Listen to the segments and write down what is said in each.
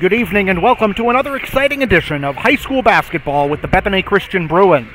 Good evening and welcome to another exciting edition of high school basketball with the Bethany Christian Bruins.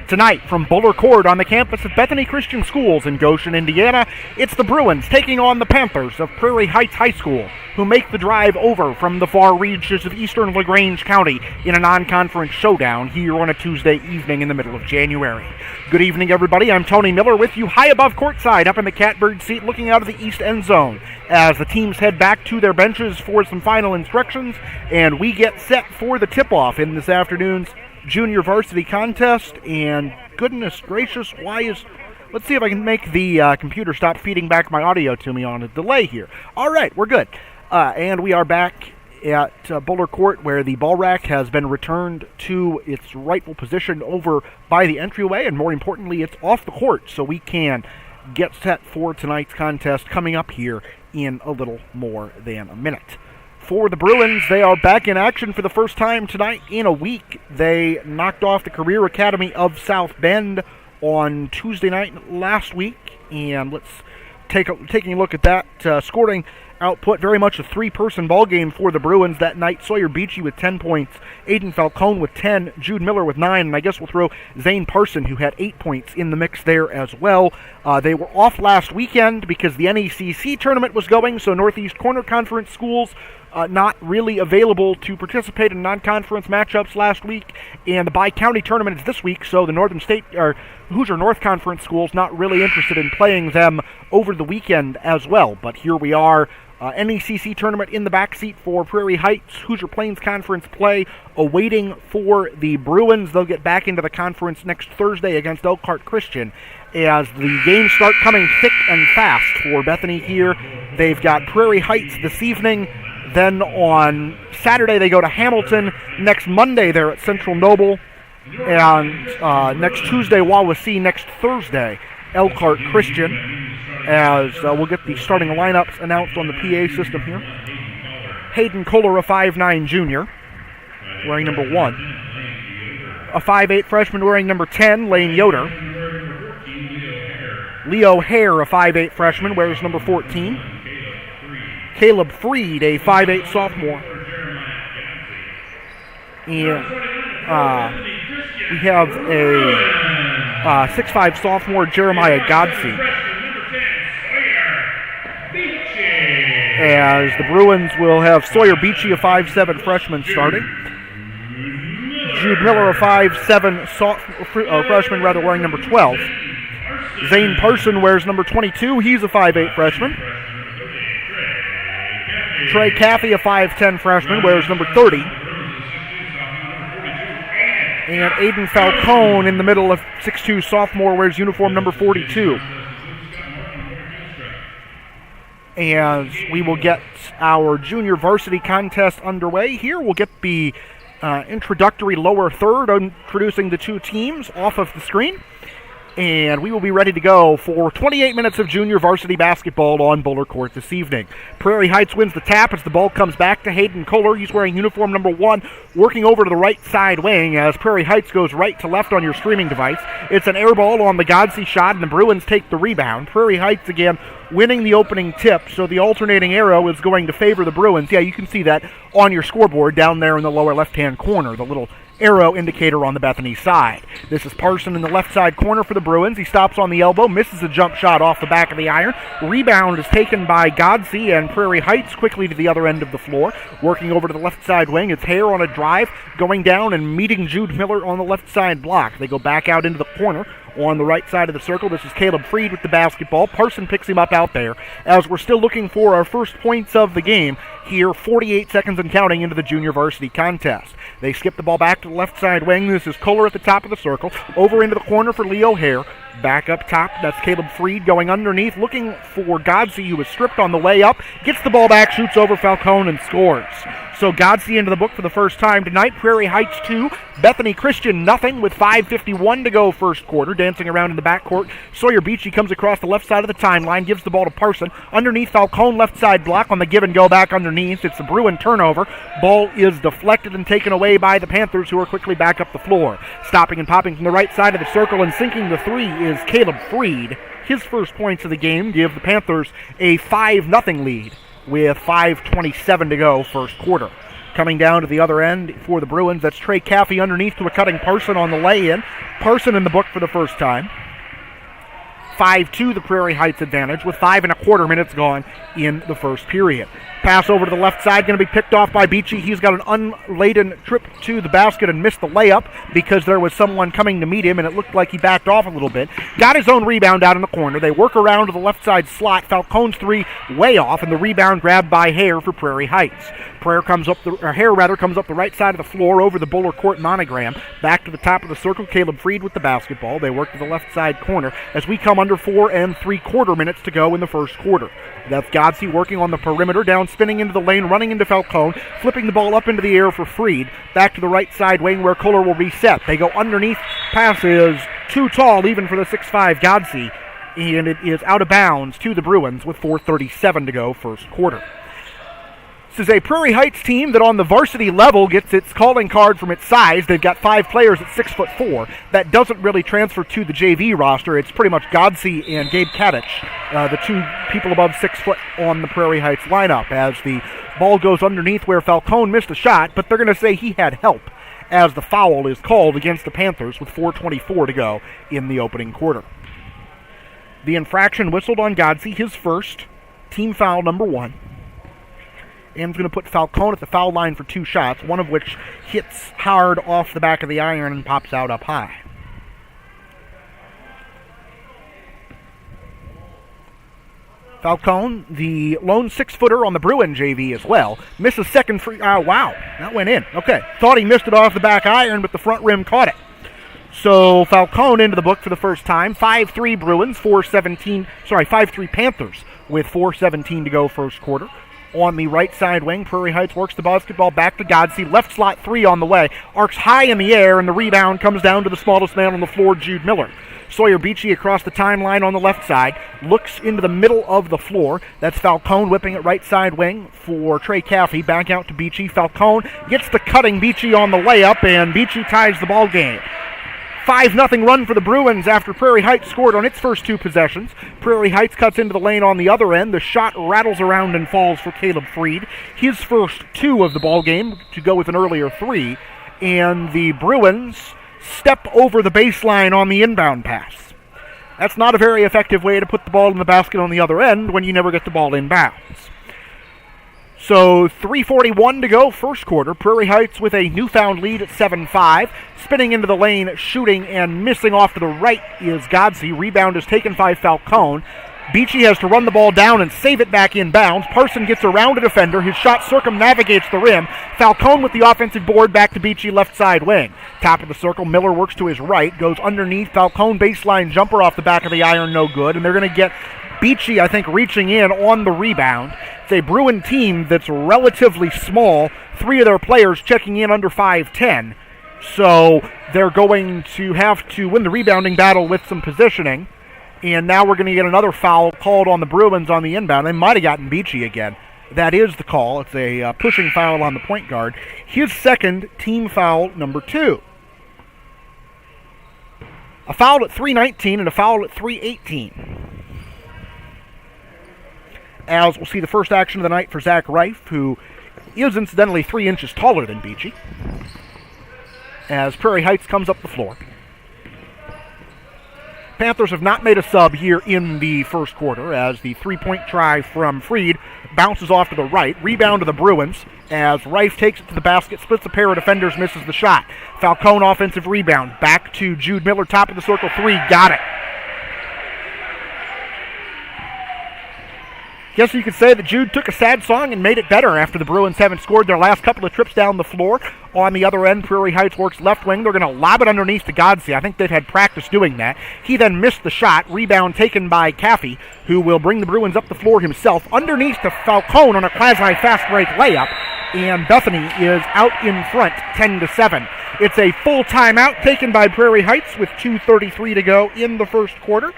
Tonight, from Buller Court on the campus of Bethany Christian Schools in Goshen, Indiana, it's the Bruins taking on the Panthers of Prairie Heights High School, who make the drive over from the far reaches of eastern LaGrange County in a non-conference showdown here on a Tuesday evening in the middle of January. Good evening, everybody. I'm Tony Miller with you high above courtside up in the catbird seat looking out of the east end zone as the teams head back to their benches for some final instructions, and we get set for the tip-off in this afternoon's junior varsity contest. And goodness gracious, let's see if I can make the computer stop feeding back my audio to me on a delay here. All right, we're good. And we are back at Buller Court, where the ball rack has been returned to its rightful position over by the entryway, and more importantly, it's off the court, so we can get set for tonight's contest coming up here in a little more than a minute. For the Bruins, they are back in action for the first time tonight in a week. They knocked off the Career Academy of South Bend on Tuesday night last week, and let's taking a look at that scoring output. Very much a three-person ball game for the Bruins that night. Sawyer Beachy with 10 points, Aiden Falcone with 10, Jude Miller with 9, and I guess we'll throw Zane Parson, who had 8 points, in the mix there as well. They were off last weekend because the NECC tournament was going, so Northeast Corner Conference schools not really available to participate in non-conference matchups last week, and the Bi-County tournament is this week, so the Northern State or Hoosier North Conference schools not really interested in playing them over the weekend as well. But here we are, NECC tournament in the backseat for Prairie Heights, Hoosier Plains Conference play awaiting for the Bruins. They'll get back into the conference next Thursday against Elkhart Christian as the games start coming thick and fast for Bethany here. They've got Prairie Heights this evening. Then on Saturday they go to Hamilton. Next Monday they're at Central Noble. And next Tuesday Wawasee. Next Thursday Elkhart Christian. As we'll get the starting lineups announced on the PA system here. Hayden Kohler, a 5'9 junior, wearing number 1. A 5'8 freshman wearing number 10, Lane Yoder. Leo Hare, a 5'8 freshman, wears number 14. Caleb Freed, a 5'8 sophomore. And we have a 6'5 sophomore, Jeremiah Godsey. As the Bruins will have Sawyer Beachy, a 5'7 freshman, starting. Jude Miller, a 5'7 freshman, wearing number 12. Zane Parson wears number 22. He's a 5'8 freshman. Trey Caffey, a 5'10 freshman, wears number 30. And Aiden Falcone, in the middle, of 6'2 sophomore, wears uniform number 42. As we will get our junior varsity contest underway here, we'll get the introductory lower third introducing the two teams off of the screen. And we will be ready to go for 28 minutes of junior varsity basketball on Buller Court this evening. Prairie Heights wins the tap as the ball comes back to Hayden Kohler. He's wearing uniform number 1, working over to the right side wing as Prairie Heights goes right to left on your streaming device. It's an air ball on the Godsey shot, and the Bruins take the rebound. Prairie Heights again winning the opening tip, so the alternating arrow is going to favor the Bruins. Yeah, you can see that on your scoreboard down there in the lower left-hand corner, the little arrow indicator on the Bethany side. This is Parson in the left side corner for the Bruins. He stops on the elbow, misses a jump shot off the back of the iron. Rebound is taken by Godsey, and Prairie Heights quickly to the other end of the floor. Working over to the left side wing, it's Hare on a drive, going down and meeting Jude Miller on the left side block. They go back out into the corner. On the right side of the circle, this is Caleb Freed with the basketball. Parson picks him up out there as we're still looking for our first points of the game here, 48 seconds and counting into the junior varsity contest. They skip the ball back to the left side wing. This is Kohler at the top of the circle. Over into the corner for Leo Hare. Back up top, that's Caleb Freed going underneath, looking for Godsey, who was stripped on the way up. Gets the ball back, shoots over Falcone, and scores. So Godsey into the book for the first time tonight. Prairie Heights 2, Bethany Christian nothing with 5:51 to go first quarter. Dancing around in the backcourt, Sawyer Beachy comes across the left side of the timeline, gives the ball to Parson. Underneath Falcone, left side block on the give and go back underneath. It's a Bruin turnover. Ball is deflected and taken away by the Panthers, who are quickly back up the floor. Stopping and popping from the right side of the circle and sinking the three is Caleb Freed. His first points of the game give the Panthers a 5-0 lead with 5:27 to go first quarter. Coming down to the other end for the Bruins, that's Trey Caffey underneath to a cutting Parson on the lay-in. Parson in the book for the first time. 5-2 the Prairie Heights advantage with 5.25 minutes gone in the first period. Pass over to the left side, going to be picked off by Beachy. He's got an unladen trip to the basket and missed the layup because there was someone coming to meet him, and it looked like he backed off a little bit. Got his own rebound out in the corner. They work around to the left side slot. Falcone's three way off, and the rebound grabbed by Hare for Prairie Heights. Hare comes up the right side of the floor over the Buller Court monogram. Back to the top of the circle. Caleb Freed with the basketball. They work to the left side corner as we come under 4.75 minutes to go in the first quarter. That's Godsey working on the perimeter, down spinning into the lane, running into Falcone, flipping the ball up into the air for Freed. Back to the right side wing where Kohler will reset. They go underneath. Pass is too tall even for the 6'5 Godsey, and it is out of bounds to the Bruins with 4:37 to go first quarter. This is a Prairie Heights team that on the varsity level gets its calling card from its size. They've got 5 players at 6'4". That doesn't really transfer to the JV roster. It's pretty much Godsey and Gabe Kadich, the 2 people above 6 foot on the Prairie Heights lineup, as the ball goes underneath where Falcone missed a shot, but they're going to say he had help as the foul is called against the Panthers with 4:24 to go in the opening quarter. The infraction whistled on Godsey, his first, team foul number 1. And going to put Falcone at the foul line for 2 shots, one of which hits hard off the back of the iron and pops out up high. Falcone, the lone 6-footer on the Bruin JV as well, misses second free. Wow, that went in. Okay, thought he missed it off the back iron, but the front rim caught it. So Falcone into the book for the first time. 5-3 Bruins, 5-3 Panthers with 4:17 to go first quarter. On the right side wing, Prairie Heights works the basketball back to Godsey. Left slot 3 on the way. Arcs high in the air, and the rebound comes down to the smallest man on the floor, Jude Miller. Sawyer Beachy across the timeline on the left side. Looks into the middle of the floor. That's Falcone whipping it right side wing for Trey Caffey. Back out to Beachy. Falcone gets the cutting Beachy on the layup, and Beachy ties the ball game. 5-0 run for the Bruins after Prairie Heights scored on its first 2 possessions. Prairie Heights cuts into the lane on the other end. The shot rattles around and falls for Caleb Freed. His first 2 of the ball game to go with an earlier 3. And the Bruins step over the baseline on the inbound pass. That's not a very effective way to put the ball in the basket on the other end when you never get the ball inbounds. So 3:41 to go first quarter. Prairie Heights with a newfound lead at 7-5. Spinning into the lane, shooting and missing off to the right is Godsey. Rebound is taken by Falcone. Beachy has to run the ball down and save it back inbounds. Parson gets around a defender. His shot circumnavigates the rim. Falcone with the offensive board back to Beachy left side wing. Top of the circle, Miller works to his right. Goes underneath. Falcone baseline jumper off the back of the iron, no good. And they're going to get Beachy, I think, reaching in on the rebound. It's a Bruin team that's relatively small. 3 of their players checking in under 5'10". So they're going to have to win the rebounding battle with some positioning. And now we're going to get another foul called on the Bruins on the inbound. They might have gotten Beachy again. That is the call. It's a pushing foul on the point guard. His second, team foul number 2. A foul at 3:19 and a foul at 3:18. As we'll see the first action of the night for Zach Reif, who is incidentally 3 inches taller than Beachy, as Prairie Heights comes up the floor. Panthers have not made a sub here in the first quarter, as the 3-point try from Freed bounces off to the right. Rebound to the Bruins as Reif takes it to the basket, splits a pair of defenders, misses the shot. Falcone offensive rebound. Back to Jude Miller, top of the circle 3. Got it. Guess you could say that Jude took a sad song and made it better after the Bruins haven't scored their last couple of trips down the floor. On the other end, Prairie Heights works left wing. They're going to lob it underneath to Godsey. I think they've had practice doing that. He then missed the shot. Rebound taken by Caffey, who will bring the Bruins up the floor himself. Underneath to Falcone on a quasi-fast break layup. And Bethany is out in front, 10-7. It's a full timeout taken by Prairie Heights with 2:33 to go in the first quarter.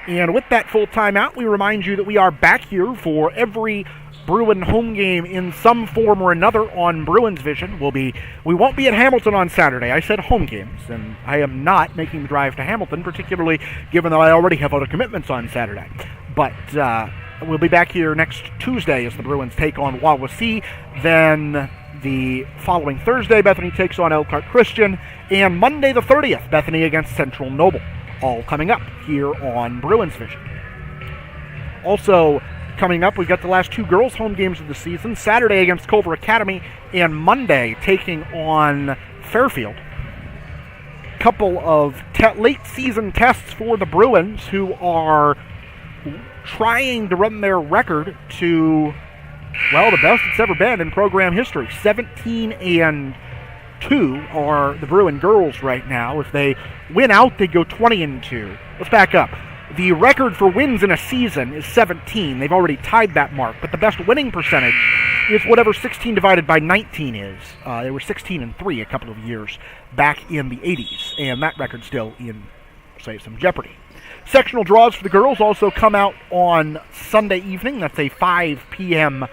And with that full timeout, we remind you that we are back here for every Bruin home game in some form or another on BruinsVision. We won't be at Hamilton on Saturday. I said home games, and I am not making the drive to Hamilton, particularly given that I already have other commitments on Saturday. But we'll be back here next Tuesday as the Bruins take on Wawasee. Then The following Thursday, Bethany takes on Elkhart Christian. And Monday the 30th, Bethany against Central Noble. All coming up here on BruinsVision. Also coming up, we've got the last two girls' home games of the season. Saturday against Culver Academy, and Monday taking on Fairfield. Couple of late season tests for the Bruins, who are trying to run their record to, well, the best it's ever been in program history. 17-2 are the Bruin girls right now. If they win out, they go 20-2. Let's back up. The record for wins in a season is 17. They've already tied that mark, but the best winning percentage is whatever 16 divided by 19 is. They were 16-3 a couple of years back in the 80s, and that record's still in, say, some jeopardy. Sectional draws for the girls also come out on Sunday evening. That's a 5 p.m.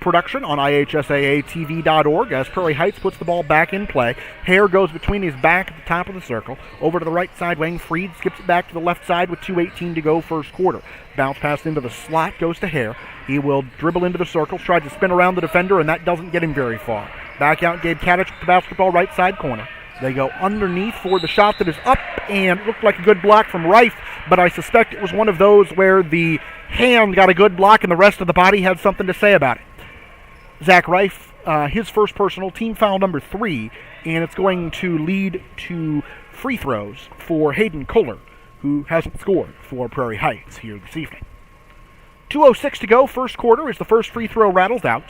production on IHSAATV.org as Prairie Heights puts the ball back in play. Hare goes between his back at the top of the circle. Over to the right side wing. Freed skips it back to the left side with 2:18 to go first quarter. Bounce pass into the slot goes to Hare. He will dribble into the circle, tries to spin around the defender, and that doesn't get him very far. Back out, Gabe Kadich with the basketball, right side corner. They go underneath for the shot that is up, and it looked like a good block from Reif, but I suspect it was one of those where the hand got a good block and the rest of the body had something to say about it. Zach Reif, his first personal, team foul number 3, and it's going to lead to free throws for Hayden Kohler, who hasn't scored for Prairie Heights here this evening. 2:06 to go, first quarter, as the first free throw rattles out.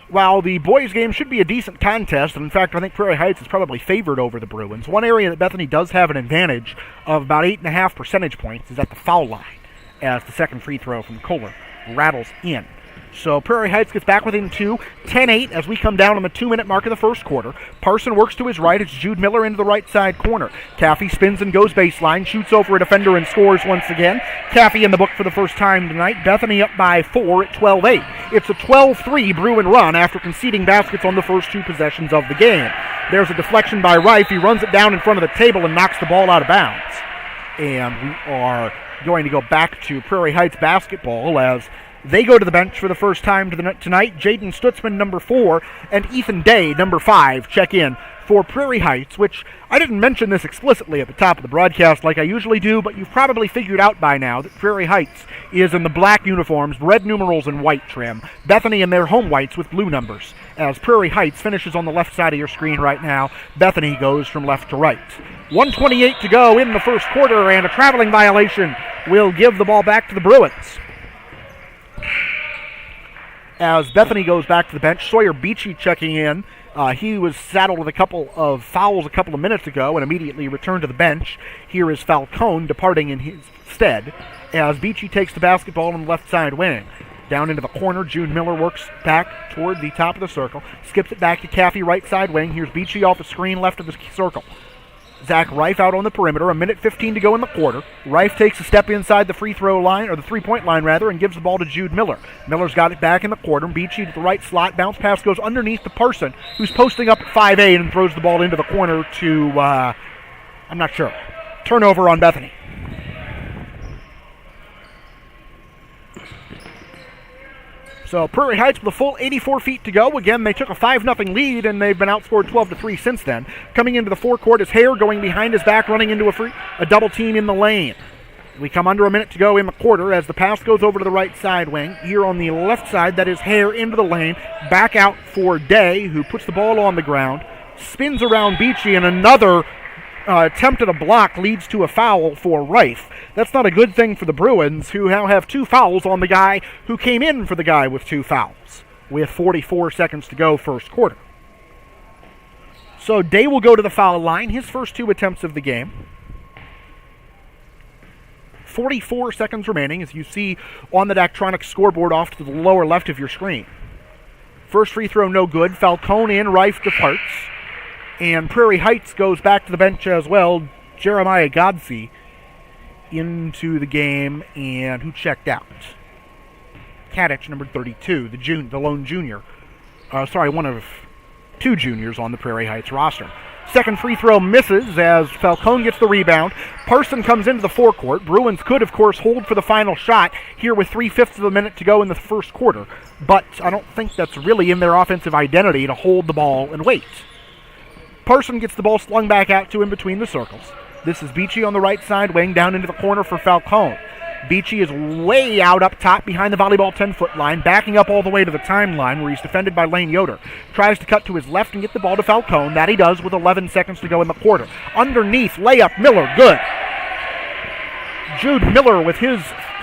While the boys' game should be a decent contest, and in fact I think Prairie Heights is probably favored over the Bruins, one area that Bethany does have an advantage of about 8.5 percentage points is at the foul line, as the second free throw from Kohler rattles in. So Prairie Heights gets back within 2, 10-8 as we come down on the 2-minute mark of the first quarter. Parson works to his right. It's Jude Miller into the right side corner. Caffey spins and goes baseline, shoots over a defender and scores once again. Caffey in the book for the first time tonight. Bethany up by 4 at 12-8. It's a 12-3 Bruin run after conceding baskets on the first two possessions of the game. There's a deflection by Reif. He runs it down in front of the table and knocks the ball out of bounds. And we are going to go back to Prairie Heights basketball as they go to the bench for the first time tonight. Jaden Stutzman, number 4, and Ethan Day, number 5, check in for Prairie Heights, which I didn't mention this explicitly at the top of the broadcast like I usually do, but you've probably figured out by now that Prairie Heights is in the black uniforms, red numerals, and white trim. Bethany in their home whites with blue numbers. As Prairie Heights finishes on the left side of your screen right now, Bethany goes from left to right. 1:28 to go in the first quarter, and a traveling violation will give the ball back to the Bruins. As Bethany goes back to the bench, Sawyer Beachy checking in. He was saddled with a couple of fouls a couple of minutes ago and immediately returned to the bench. Here is Falcone departing in his stead as Beachy takes the basketball on the left side wing. Down into the corner, June Miller works back toward the top of the circle, skips it back to Caffey, right side wing. Here's Beachy off the screen, left of the circle. Zach Reif out on the perimeter, 1:15 to go in the quarter. Reif takes a step inside the free throw line, or the three-point line rather, and gives the ball to Jude Miller. Miller's got it back in the quarter. Beachy to the right slot. Bounce pass goes underneath to Parson, who's posting up at 5'8" and throws the ball into the corner to, I'm not sure. Turnover on Bethany. So Prairie Heights with a full 84 feet to go. Again, they took a 5-0 lead, and they've been outscored 12-3 since then. Coming into the forecourt is Hare going behind his back, running into a double team in the lane. We come under a minute to go in the quarter as the pass goes over to the right side wing. Here on the left side, that is Hare into the lane. Back out for Day, who puts the ball on the ground. Spins around Beachy, and another attempt at a block leads to a foul for Reif. That's not a good thing for the Bruins, who now have 2 fouls on the guy who came in for the guy with 2 fouls, with 44 seconds to go first quarter. So Day will go to the foul line, his first 2 attempts of the game. 44 seconds remaining, as you see on the Daktronics scoreboard off to the lower left of your screen. First free throw no good. Falcone in, Reif departs. And Prairie Heights goes back to the bench as well. Jeremiah Godsey into the game, and who checked out? Kadich, number 32, the lone junior. One of 2 juniors on the Prairie Heights roster. Second free throw misses as Falcone gets the rebound. Parson comes into the forecourt. Bruins could, of course, hold for the final shot here with 3/5 of a minute to go in the first quarter. But I don't think that's really in their offensive identity to hold the ball and wait. Parson gets the ball slung back out to him between the circles. This is Beachy on the right side, weighing down into the corner for Falcone. Beachy is way out up top behind the volleyball 10-foot line, backing up all the way to the timeline where he's defended by Lane Yoder. Tries to cut to his left and get the ball to Falcone. That he does with 11 seconds to go in the quarter. Underneath, layup, Miller, good. Jude Miller with his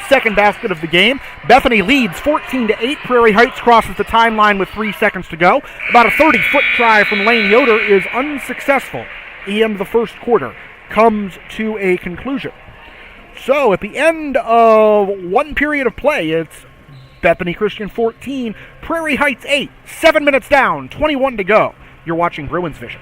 second basket of the game. Bethany leads 14-8. Prairie Heights crosses the timeline with 3 seconds to go. About a 30-foot try from Lane Yoder is unsuccessful. The end of the first quarter comes to a conclusion. So at the end of one period of play, it's Bethany Christian 14, Prairie Heights 8, 7 minutes down, 21 to go. You're watching Bruins Vision.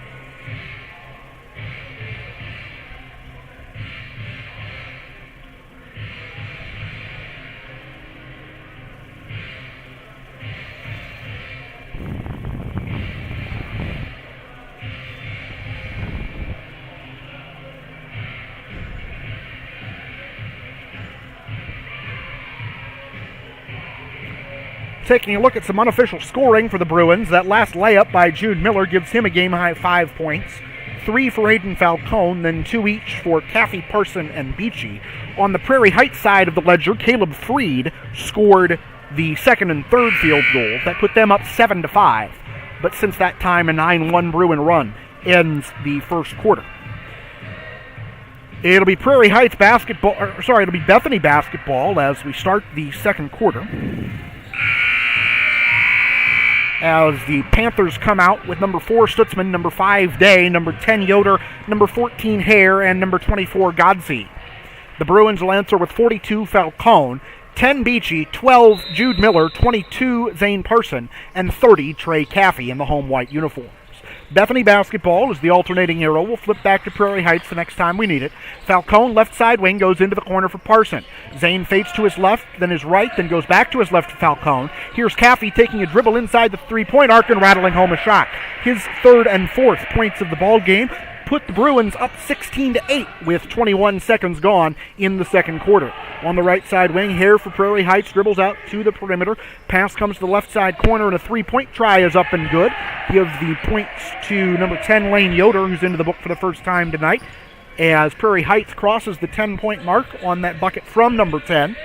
Taking a look at some unofficial scoring for the Bruins, that last layup by Jude Miller gives him a game-high 5 points. 3 for Aiden Falcone, then 2 each for Kathy Parson and Beachy. On the Prairie Heights side of the ledger, Caleb Freed scored the second and third field goals. That put them up 7-5. But since that time, a 9-1 Bruin run ends the first quarter. It'll be Prairie Heights basketball, it'll be Bethany basketball as we start the second quarter. As the Panthers come out with number 4 Stutzman, number 5 Day, number 10 Yoder, number 14 Hare, and number 24 Godsey. The Bruins will answer with 42 Falcone, 10 Beachy, 12 Jude Miller, 22 Zane Parson, and 30 Trey Caffey in the home white uniforms. Bethany basketball, as the alternating arrow will flip back to Prairie Heights the next time we need it. Falcone, left side wing, goes into the corner for Parson. Zane fades to his left, then his right, then goes back to his left to Falcone. Here's Caffey taking a dribble inside the three-point arc and rattling home a shot. His third and fourth points of the ball game put the Bruins up 16-8 with 21 seconds gone in the second quarter. On the right side wing, Hare for Prairie Heights dribbles out to the perimeter. Pass comes to the left side corner, and a three-point try is up and good. Give the points to number 10, Lane Yoder, who's into the book for the first time tonight, as Prairie Heights crosses the 10-point mark on that bucket from number 10.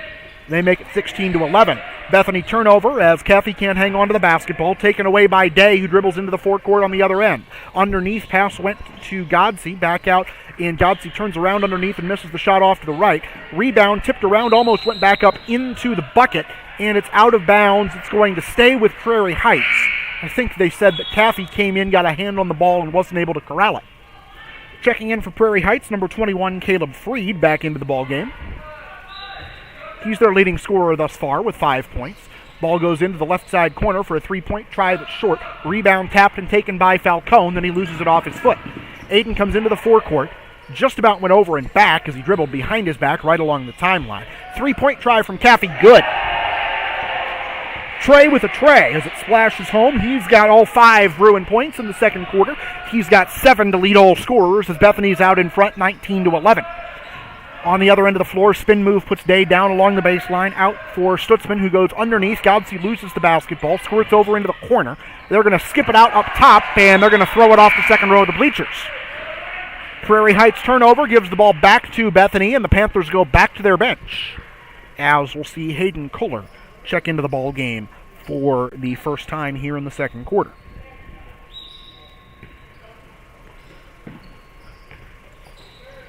They make it 16-11. Bethany turnover as Caffey can't hang on to the basketball. Taken away by Day, who dribbles into the forecourt on the other end. Underneath, pass went to Godsey. Back out, and Godsey turns around underneath and misses the shot off to the right. Rebound tipped around, almost went back up into the bucket, and it's out of bounds. It's going to stay with Prairie Heights. I think they said that Caffey came in, got a hand on the ball, and wasn't able to corral it. Checking in for Prairie Heights, number 21, Caleb Freed, back into the ball game. He's their leading scorer thus far with 5 points. Ball goes into the left side corner for a three-point try that's short. Rebound tapped and taken by Falcone, then he loses it off his foot. Aiden comes into the forecourt. Just about went over and back as he dribbled behind his back right along the timeline. Three-point try from Caffey, good. Trey with a tray as it splashes home. He's got all 5 Bruin points in the second quarter. He's got 7 to lead all scorers as Bethany's out in front, 19-11. On the other end of the floor, spin move puts Day down along the baseline, out for Stutzman, who goes underneath. Godsey loses the basketball, squirts over into the corner. They're going to skip it out up top, and they're going to throw it off the second row of the bleachers. Prairie Heights turnover gives the ball back to Bethany, and the Panthers go back to their bench, as we'll see Hayden Kohler check into the ball game for the first time here in the second quarter.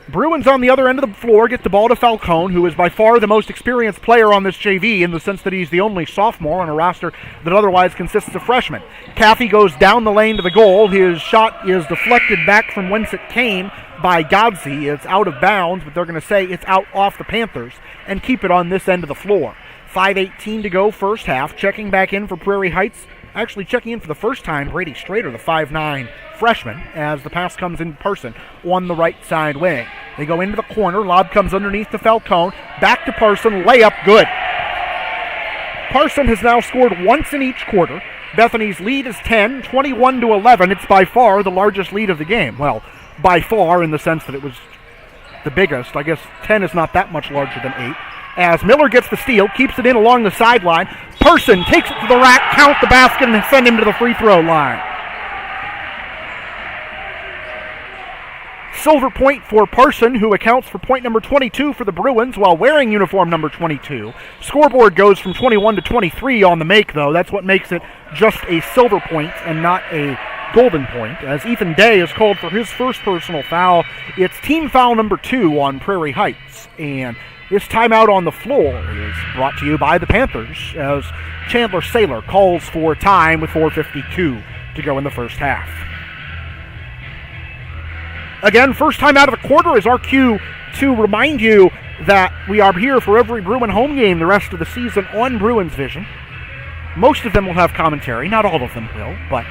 Bruins on the other end of the floor get the ball to Falcone, who is by far the most experienced player on this JV in the sense that he's the only sophomore on a roster that otherwise consists of freshmen. Caffey goes down the lane to the goal. His shot is deflected back from whence it came by Godsey. It's out of bounds, but they're going to say it's out off the Panthers and keep it on this end of the floor. 5:18 to go first half. Checking back in for Prairie Heights. Actually checking in for the first time, Brady Strader, the 5'9" freshman, as the pass comes in person on the right side wing. They go into the corner. Lob comes underneath to Falcone. Back to Parson. Layup, good. Parson has now scored once in each quarter. Bethany's lead is 10, 21-11. It's by far the largest lead of the game. Well, by far in the sense that it was the biggest. I guess 10 is not that much larger than 8. As Miller gets the steal, keeps it in along the sideline. Person takes it to the rack, count the basket, and send him to the free throw line. Silver point for Parson, who accounts for point number 22 for the Bruins while wearing uniform number 22. Scoreboard goes from 21 to 23 on the make, though. That's what makes it just a silver point and not a golden point. As Ethan Day is called for his first personal foul, it's team foul number 2 on Prairie Heights. And this timeout on the floor is brought to you by the Panthers as Chandler Saylor calls for time with 4:52 to go in the first half. Again, first time out of the quarter is our cue to remind you that we are here for every Bruin home game the rest of the season on BruinsVision. Most of them will have commentary. Not all of them will, but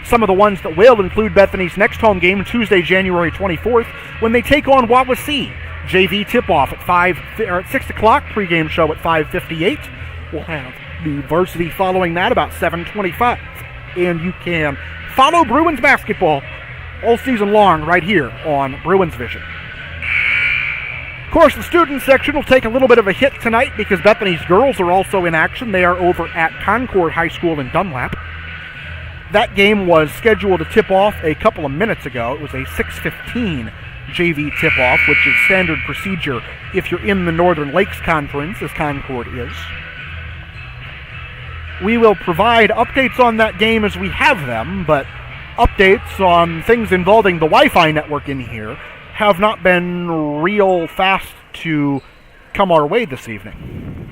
some of the ones that will include Bethany's next home game Tuesday, January 24th, when they take on Wawasee. JV tip-off at 6 o'clock, pregame show at 5:58. We'll have the varsity following that about 7:25. And you can follow Bruins basketball all season long right here on BruinsVision. Of course, the student section will take a little bit of a hit tonight because Bethany's girls are also in action. They are over at Concord High School in Dunlap. That game was scheduled to tip off a couple of minutes ago. It was a 6:15 JV tip-off, which is standard procedure if you're in the Northern Lakes Conference, as Concord is. We will provide updates on that game as we have them, but updates on things involving the Wi-Fi network in here have not been real fast to come our way this evening.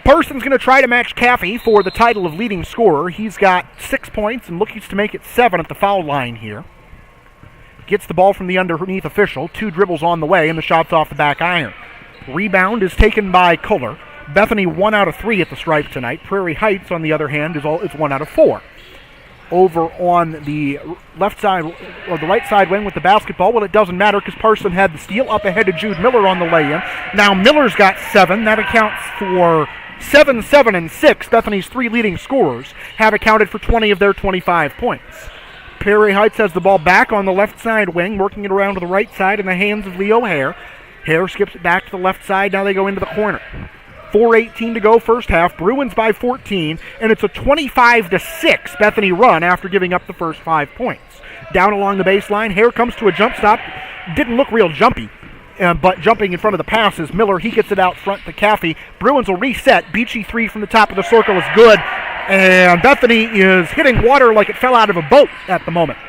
Parson's going to try to match Caffey for the title of leading scorer. He's got 6 points and looking to make it 7 at the foul line here. Gets the ball from the underneath official. 2 dribbles on the way, and the shot's off the back iron. Rebound is taken by Kohler. Bethany 1 out of 3 at the stripe tonight. Prairie Heights, on the other hand, is 1 out of 4. Over on the left side, or the right side wing with the basketball, well, it doesn't matter because Parson had the steal up ahead of Jude Miller on the lay-in. Now Miller's got 7. That accounts for 7, 7, and 6. Bethany's 3 leading scorers have accounted for 20 of their 25 points. Prairie Heights has the ball back on the left side wing, working it around to the right side in the hands of Leo Hare. Hare skips it back to the left side. Now they go into the corner. 4:18 to go first half. Bruins by 14, and it's a 25-6 Bethany run after giving up the first 5 points. Down along the baseline, Hare comes to a jump stop. Didn't look real jumpy, but jumping in front of the pass is Miller. He gets it out front to Caffey. Bruins will reset. Beachy 3 from the top of the circle is good. And Bethany is hitting water like it fell out of a boat at the moment.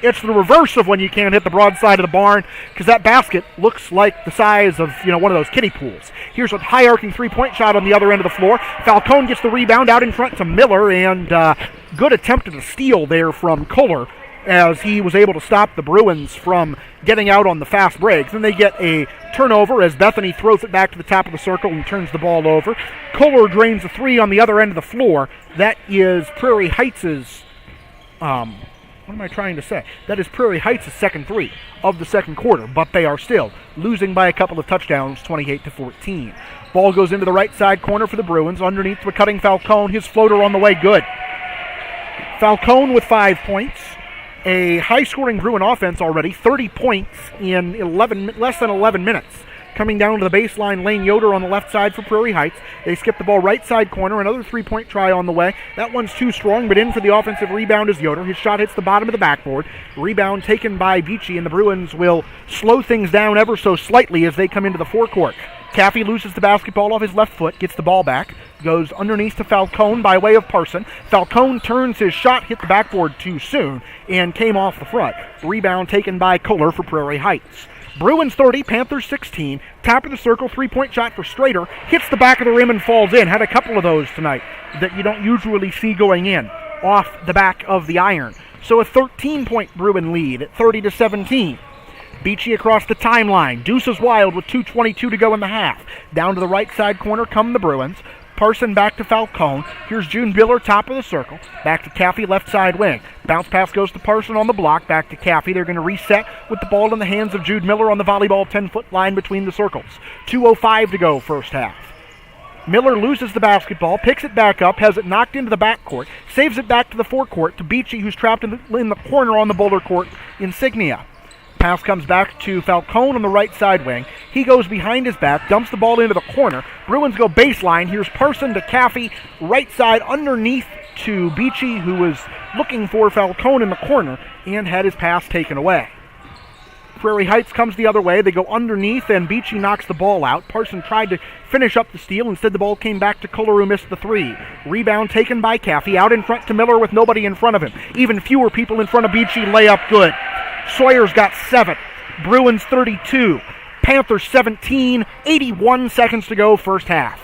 It's the reverse of when you can't hit the broadside of the barn because that basket looks like the size of, one of those kiddie pools. Here's a high-arcing three-point shot on the other end of the floor. Falcone gets the rebound out in front to Miller, and good attempt at a steal there from Kohler as he was able to stop the Bruins from getting out on the fast breaks. Then they get a turnover as Bethany throws it back to the top of the circle and turns the ball over. Kohler drains a 3 on the other end of the floor. That is Prairie Heights' what am I trying to say? That is Prairie Heights' second 3 of the second quarter, but they are still losing by a couple of touchdowns, 28-14. Ball goes into the right side corner for the Bruins. Underneath the cutting Falcone, his floater on the way, good. Falcone with 5 points. A high-scoring Bruin offense already, 30 points in less than 11 minutes. Coming down to the baseline, Lane Yoder on the left side for Prairie Heights. They skip the ball right side corner, another 3-point try on the way. That one's too strong, but in for the offensive rebound is Yoder. His shot hits the bottom of the backboard. Rebound taken by Beachy, and the Bruins will slow things down ever so slightly as they come into the forecourt. Caffey loses the basketball off his left foot, gets the ball back, goes underneath to Falcone by way of Parson. Falcone turns his shot, hit the backboard too soon, and came off the front. Rebound taken by Kohler for Prairie Heights. Bruins 30, Panthers 16. Top of the circle, 3-point shot for Strader. Hits the back of the rim and falls in. Had a couple of those tonight that you don't usually see going in off the back of the iron. So a 13-point Bruin lead at 30-17. Beachy across the timeline. Deuces wild with 2:22 to go in the half. Down to the right side corner come the Bruins. Parson back to Falcone. Here's June Biller, top of the circle. Back to Caffey, left side wing. Bounce pass goes to Parson on the block. Back to Caffey. They're going to reset with the ball in the hands of Jude Miller on the volleyball 10-foot line between the circles. 2:05 to go first half. Miller loses the basketball, picks it back up, has it knocked into the backcourt, saves it back to the forecourt to Beachy, who's trapped in the corner on the Boulder Court insignia. Pass comes back to Falcone on the right side wing. He goes behind his back, dumps the ball into the corner. Bruins go baseline. Here's Parson to Caffey, right side underneath to Beachy, who was looking for Falcone in the corner and had his pass taken away. Prairie Heights comes the other way. They go underneath, and Beachy knocks the ball out. Parson tried to finish up the steal. Instead, the ball came back to Kohler, who missed the three. Rebound taken by Caffey. Out in front to Miller with nobody in front of him. Even fewer people in front of Beachy. Layup good. Sawyer's got 7. Bruins 32. Panthers 17. 81 seconds to go, first half.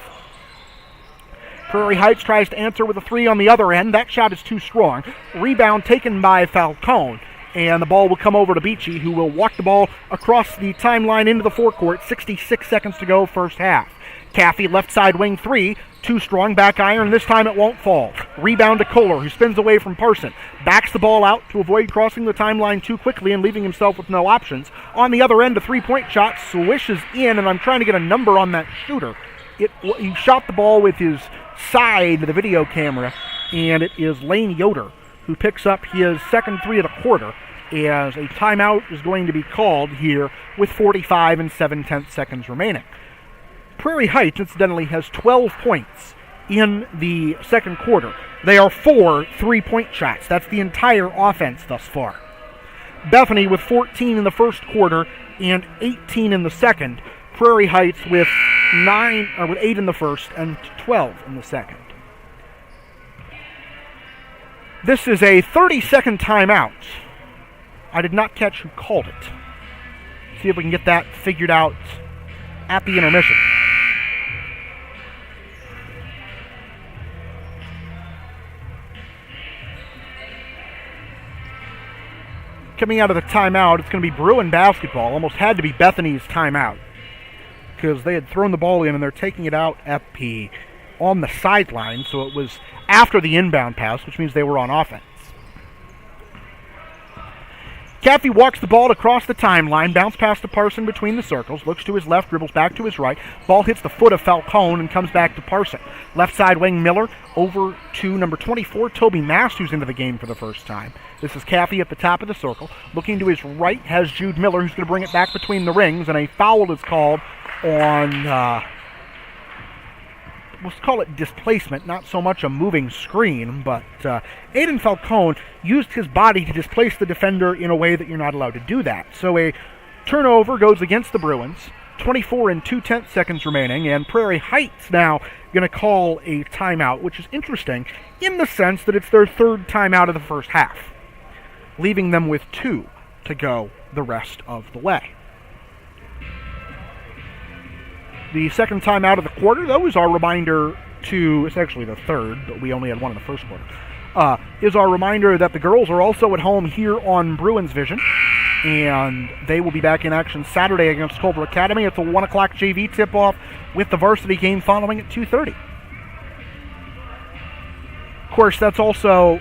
Prairie Heights tries to answer with a 3 on the other end. That shot is too strong. Rebound taken by Falcone. And the ball will come over to Beachy, who will walk the ball across the timeline into the forecourt. 66 seconds to go, first half. Caffey, left side wing 3. Too strong, back iron. This time it won't fall. Rebound to Kohler, who spins away from Parson. Backs the ball out to avoid crossing the timeline too quickly and leaving himself with no options. On the other end, a three-point shot swishes in, and I'm trying to get a number on that shooter. He shot the ball with his side to the video camera, and it is Lane Yoder, who picks up his second 3 of the quarter, as a timeout is going to be called here with 45 and 7/10 seconds remaining. Prairie Heights, incidentally, has 12 points in the second quarter. They are 4 3-point shots. That's the entire offense thus far. Bethany with 14 in the first quarter and 18 in the second. Prairie Heights with 8 in the first and 12 in the second. This is a 30-second timeout. I did not catch who called it. See if we can get that figured out at the intermission. Coming out of the timeout, it's going to be Bruin basketball. Almost had to be Bethany's timeout, because they had thrown the ball in and they're taking it out on the sideline, so it was after the inbound pass, which means they were on offense. Caffey walks the ball across the timeline, bounce pass to Parson between the circles, looks to his left, dribbles back to his right. Ball hits the foot of Falcone and comes back to Parson. Left side wing Miller over to number 24, Toby Mast, who's into the game for the first time. This is Caffey at the top of the circle. Looking to his right has Jude Miller, who's going to bring it back between the rings, and a foul is called on, let's call it displacement, not so much a moving screen, but Aiden Falcone used his body to displace the defender in a way that you're not allowed to do that. So a turnover goes against the Bruins. 24 and 2/10 seconds remaining, and Prairie Heights now going to call a timeout, which is interesting in the sense that it's their third timeout of the first half, leaving them with 2 to go the rest of the way. The second time out of the quarter, though, is our reminder it's actually the third, but we only had one in the first quarter, is our reminder that the girls are also at home here on BruinsVision, and they will be back in action Saturday against Culver Academy. It's a 1 o'clock JV tip-off with the varsity game following at 2:30. Of course, that's a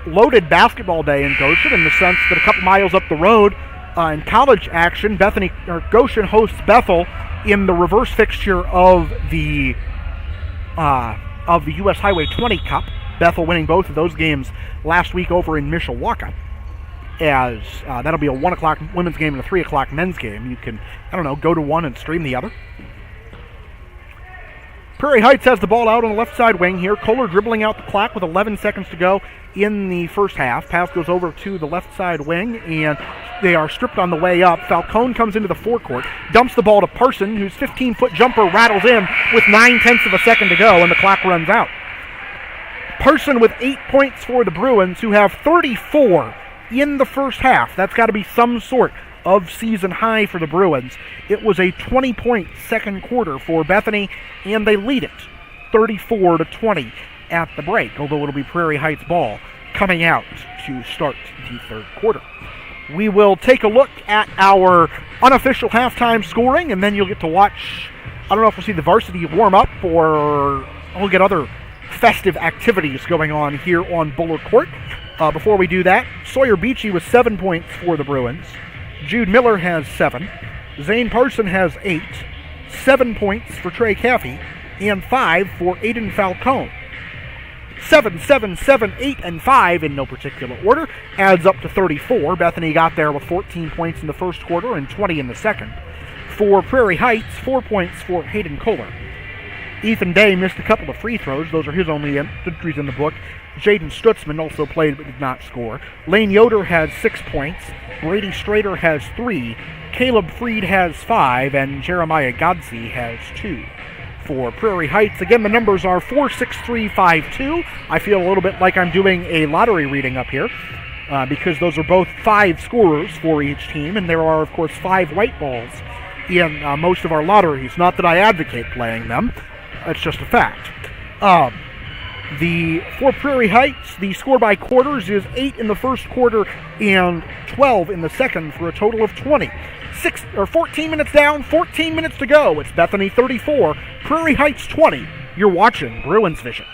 loaded basketball day in Goshen, in the sense that a couple miles up the road, in college action, Goshen hosts Bethel in the reverse fixture of the U.S. Highway 20 Cup. Bethel winning both of those games last week over in Mishawaka. As that'll be a 1 o'clock women's game and a 3 o'clock men's game. You can, go to one and stream the other. Prairie Heights has the ball out on the left side wing here. Kohler dribbling out the clock with 11 seconds to go in the first half. Pass goes over to the left side wing, and they are stripped on the way up. Falcone comes into the forecourt, dumps the ball to Parson, whose 15-foot jumper rattles in with 9/10 of a second to go, and the clock runs out. Parson with 8 points for the Bruins, who have 34 in the first half. That's got to be some sort of season high for the Bruins. It was a 20-point second quarter for Bethany, and they lead it 34-20 at the break, although it'll be Prairie Heights ball coming out to start the third quarter. We will take a look at our unofficial halftime scoring, and then you'll get to watch, I don't know if we'll see the varsity warm up, or we'll get other festive activities going on here on Bullard Court. Before we do that, Sawyer Beachy with 7 points for the Bruins. Jude Miller has 7. Zane Parson has 8. 7 points for Trey Caffey, and 5 for Aiden Falcone. 7, 7, 7, 8, and 5 in no particular order adds up to 34. Bethany got there with 14 points in the first quarter and 20 in the second. For Prairie Heights, 4 points for Hayden Kohler. Ethan Day missed a couple of free throws. Those are his only entries in the book. Jaden Stutzman also played but did not score. Lane Yoder has 6 points. Brady Strader has 3. Caleb Freed has 5. And Jeremiah Godsey has 2. For Prairie Heights, again, the numbers are 4, 6, 3, 5, 2. I feel a little bit like I'm doing a lottery reading up here because those are both 5 scorers for each team, and there are, of course, 5 white balls in most of our lotteries. Not that I advocate playing them. That's just a fact. For Prairie Heights, the score by quarters is 8 in the first quarter and 12 in the second for a total of 20. 14 minutes down, 14 minutes to go. It's Bethany 34, Prairie Heights 20. You're watching BruinsVision.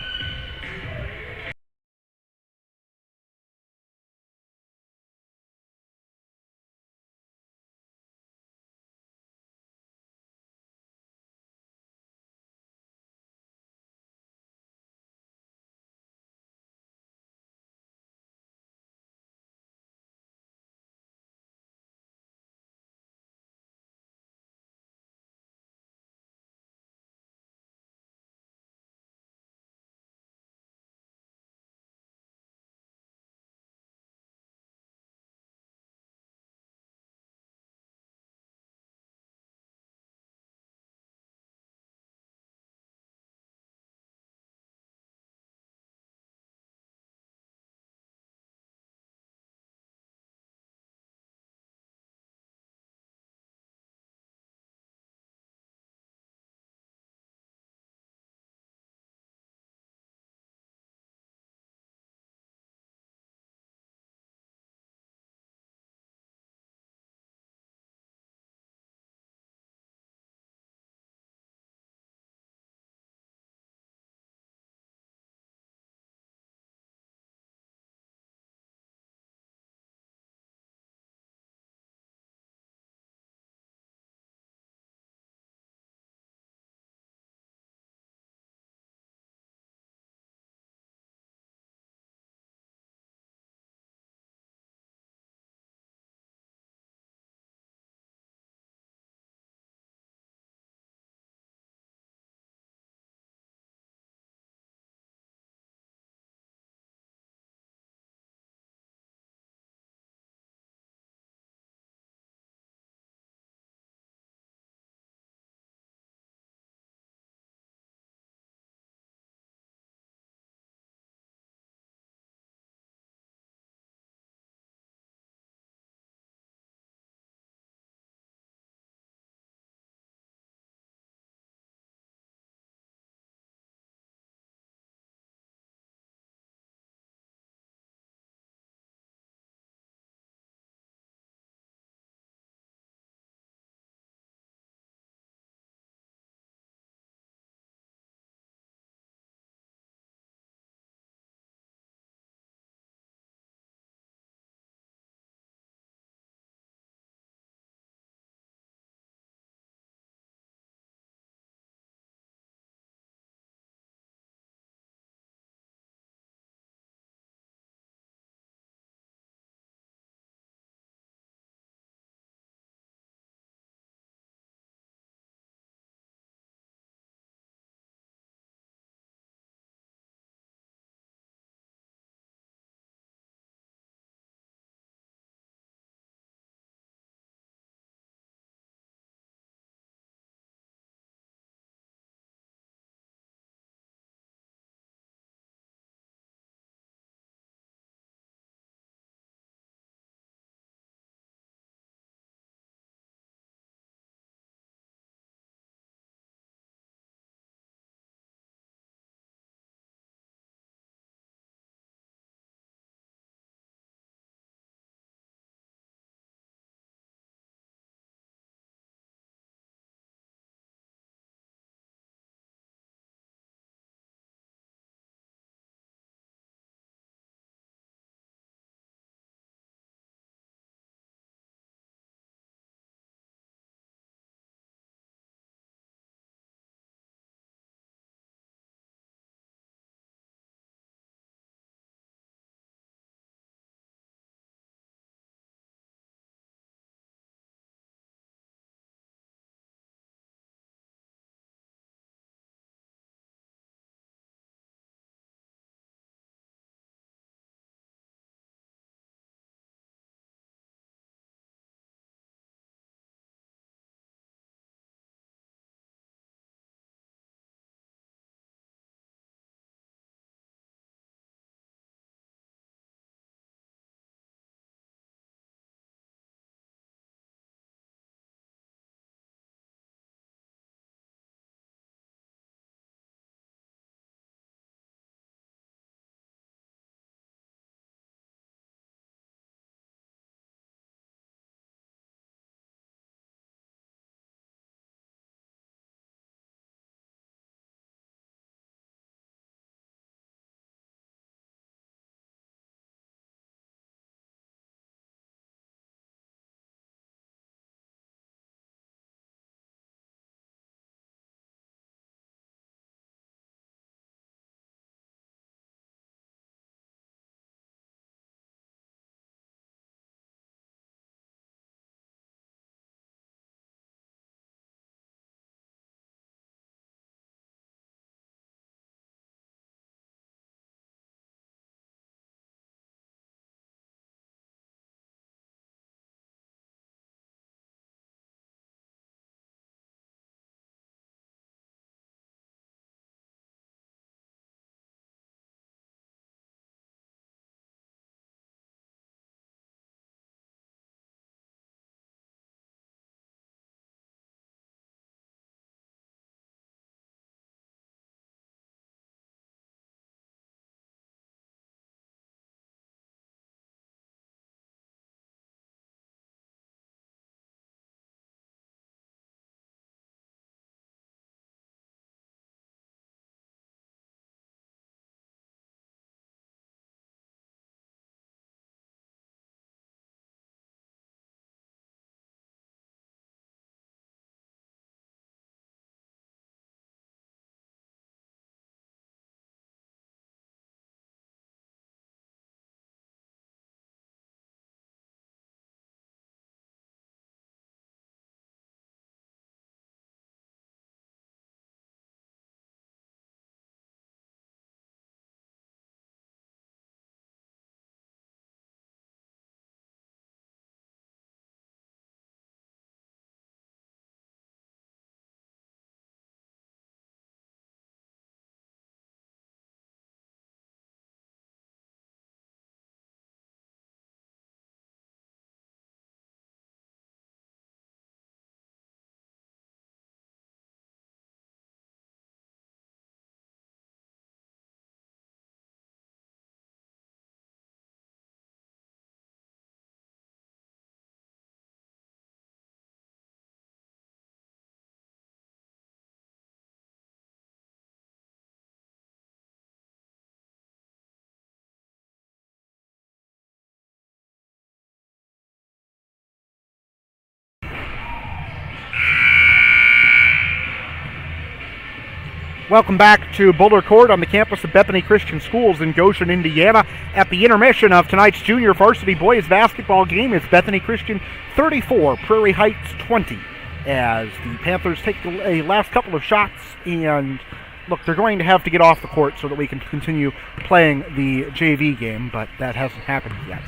Welcome back to Boulder Court on the campus of Bethany Christian Schools in Goshen, Indiana. At the intermission of tonight's junior varsity boys basketball game, it's Bethany Christian 34, Prairie Heights 20, as the Panthers take a last couple of shots, and look, they're going to have to get off the court so that we can continue playing the JV game, but that hasn't happened yet.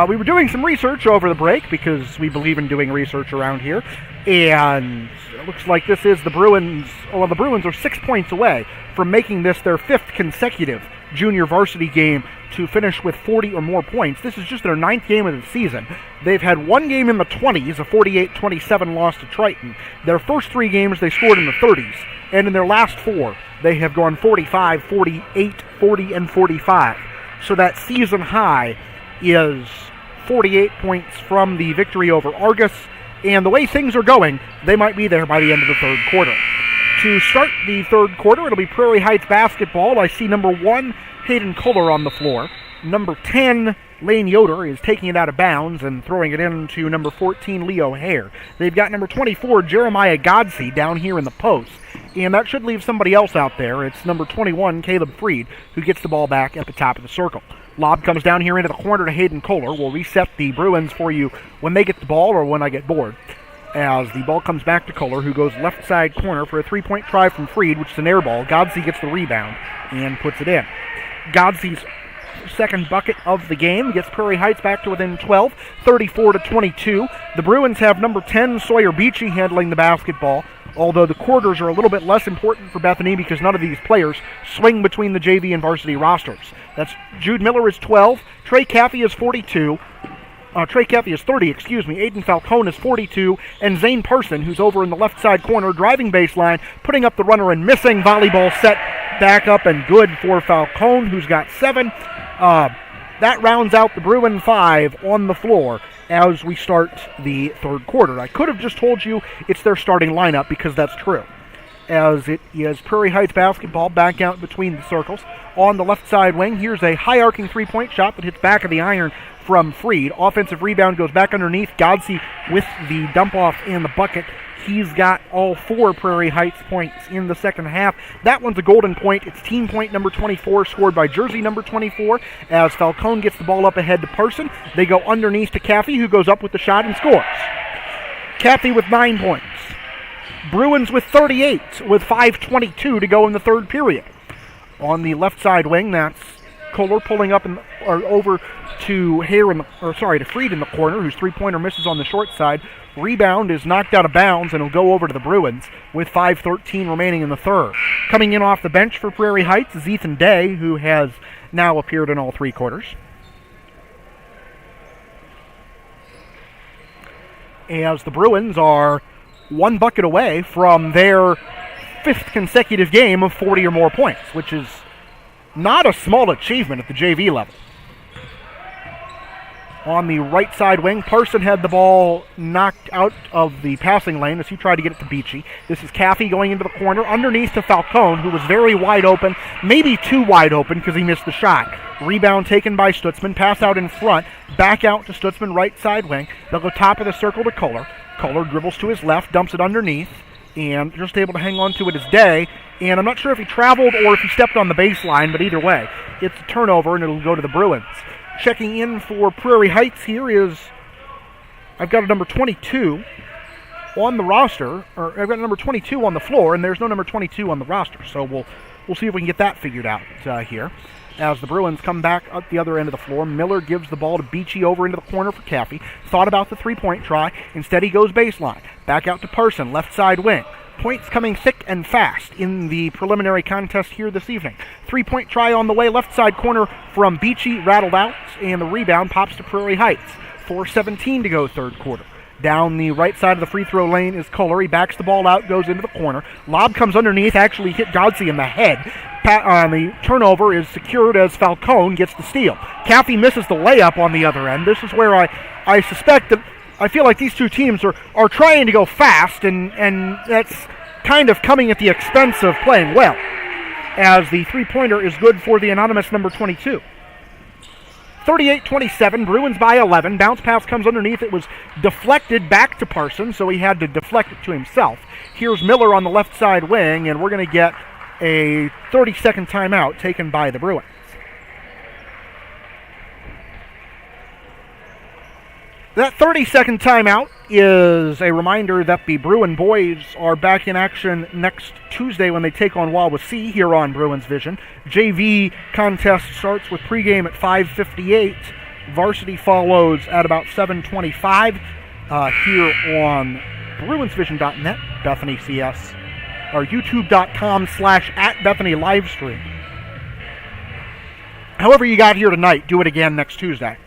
We were doing some research over the break because we believe in doing research around here, and it looks like this is the Bruins. Well, the Bruins are 6 points away from making this their fifth consecutive junior varsity game to finish with 40 or more points. This is just their ninth game of the season. They've had one game in the 20s, a 48-27 loss to Triton. Their first three games they scored in the 30s, and in their last four they have gone 45, 48, 40, and 45. So that season high is 48 points from the victory over Argus, and the way things are going, they might be there by the end of the third quarter. To start the third quarter, it'll be Prairie Heights basketball. I see number 1, Hayden Kohler on the floor. Number 10, Lane Yoder, is taking it out of bounds and throwing it into number 14, Leo Hare. They've got number 24, Jeremiah Godsey, down here in the post, and that should leave somebody else out there. It's number 21, Caleb Freed, who gets the ball back at the top of the circle. Lob comes down here into the corner to Hayden Kohler. We'll reset the Bruins for you when they get the ball or when I get bored. As the ball comes back to Kohler, who goes left side corner for a three-point try from Freed, which is an air ball. Godsey gets the rebound and puts it in. Godsey's second bucket of the game gets Prairie Heights back to within 12, 34-22. The Bruins have number 10, Sawyer Beachy, handling the basketball, although the quarters are a little bit less important for Bethany because none of these players swing between the JV and varsity rosters. That's Jude Miller is 12, Trey Caffey is 42, Trey Caffey is 30, Aiden Falcone is 42, and Zane Parson, who's over in the left side corner, driving baseline, putting up the runner and missing. Volleyball set back up and good for Falcone, who's got 7. That rounds out the Bruin 5 on the floor as we start the third quarter. I could have just told you it's their starting lineup because that's true, as it is Prairie Heights basketball back out between the circles. On the left side wing, here's a high-arcing three-point shot that hits back of the iron from Freed. Offensive rebound goes back underneath. Godsey with the dump-off and the bucket. He's got all 4 Prairie Heights points in the second half. That one's a golden point. It's team point number 24, scored by jersey number 24, as Falcone gets the ball up ahead to Parson. They go underneath to Caffey, who goes up with the shot and scores. Caffey with 9 points. Bruins with 38, with 5:22 to go in the third period. On the left side wing, that's Kohler pulling up over to Freed in the corner, whose three-pointer misses on the short side. Rebound is knocked out of bounds, and it'll go over to the Bruins with 5:13 remaining in the third. Coming in off the bench for Prairie Heights is Ethan Day, who has now appeared in all 3 quarters. As the Bruins are 1 bucket away from their 5th consecutive game of 40 or more points, which is not a small achievement at the JV level. On the right side wing, Parson had the ball knocked out of the passing lane as he tried to get it to Beachy. This is Caffey going into the corner, underneath to Falcone, who was very wide open, maybe too wide open because he missed the shot. Rebound taken by Stutzman, pass out in front, back out to Stutzman, right side wing. They'll go top of the circle to Kohler. Kohler dribbles to his left, dumps it underneath, and just able to hang on to it is Day. And I'm not sure if he traveled or if he stepped on the baseline, but either way, it's a turnover and it'll go to the Bruins. Checking in for Prairie Heights here is, I've got a number 22 on the roster, or I've got a number 22 on the floor, and there's no number 22 on the roster. So we'll see if we can get that figured out here. As the Bruins come back at the other end of the floor, Miller gives the ball to Beachy over into the corner for Caffey. Thought about the three-point try. Instead, he goes baseline. Back out to Parson, left side wing. Points coming thick and fast in the preliminary contest here this evening. 3-point try on the way, left side corner from Beachy, rattled out, and the rebound pops to Prairie Heights. 4:17 to go third quarter. Down the right side of the free throw lane is Kohler. He backs the ball out, goes into the corner. Lob comes underneath, actually hit Godsey in the head. The turnover is secured as Falcone gets the steal. Caffey misses the layup on the other end. This is where I suspect that I feel like these two teams are trying to go fast, and that's kind of coming at the expense of playing well, as the three-pointer is good for the anonymous number 22. 38-27, Bruins by 11. Bounce pass comes underneath. It was deflected back to Parson, so he had to deflect it to himself. Here's Miller on the left side wing, and we're going to get a 30-second timeout taken by the Bruins. That 30-second timeout is a reminder that the Bruin boys are back in action next Tuesday when they take on Wawasee here on BruinsVision. JV contest starts with pregame at 5:58. Varsity follows at about 7:25 here on BruinsVision.net, Bethany CS, or YouTube.com/@Bethany livestream. However you got here tonight, do it again next Tuesday,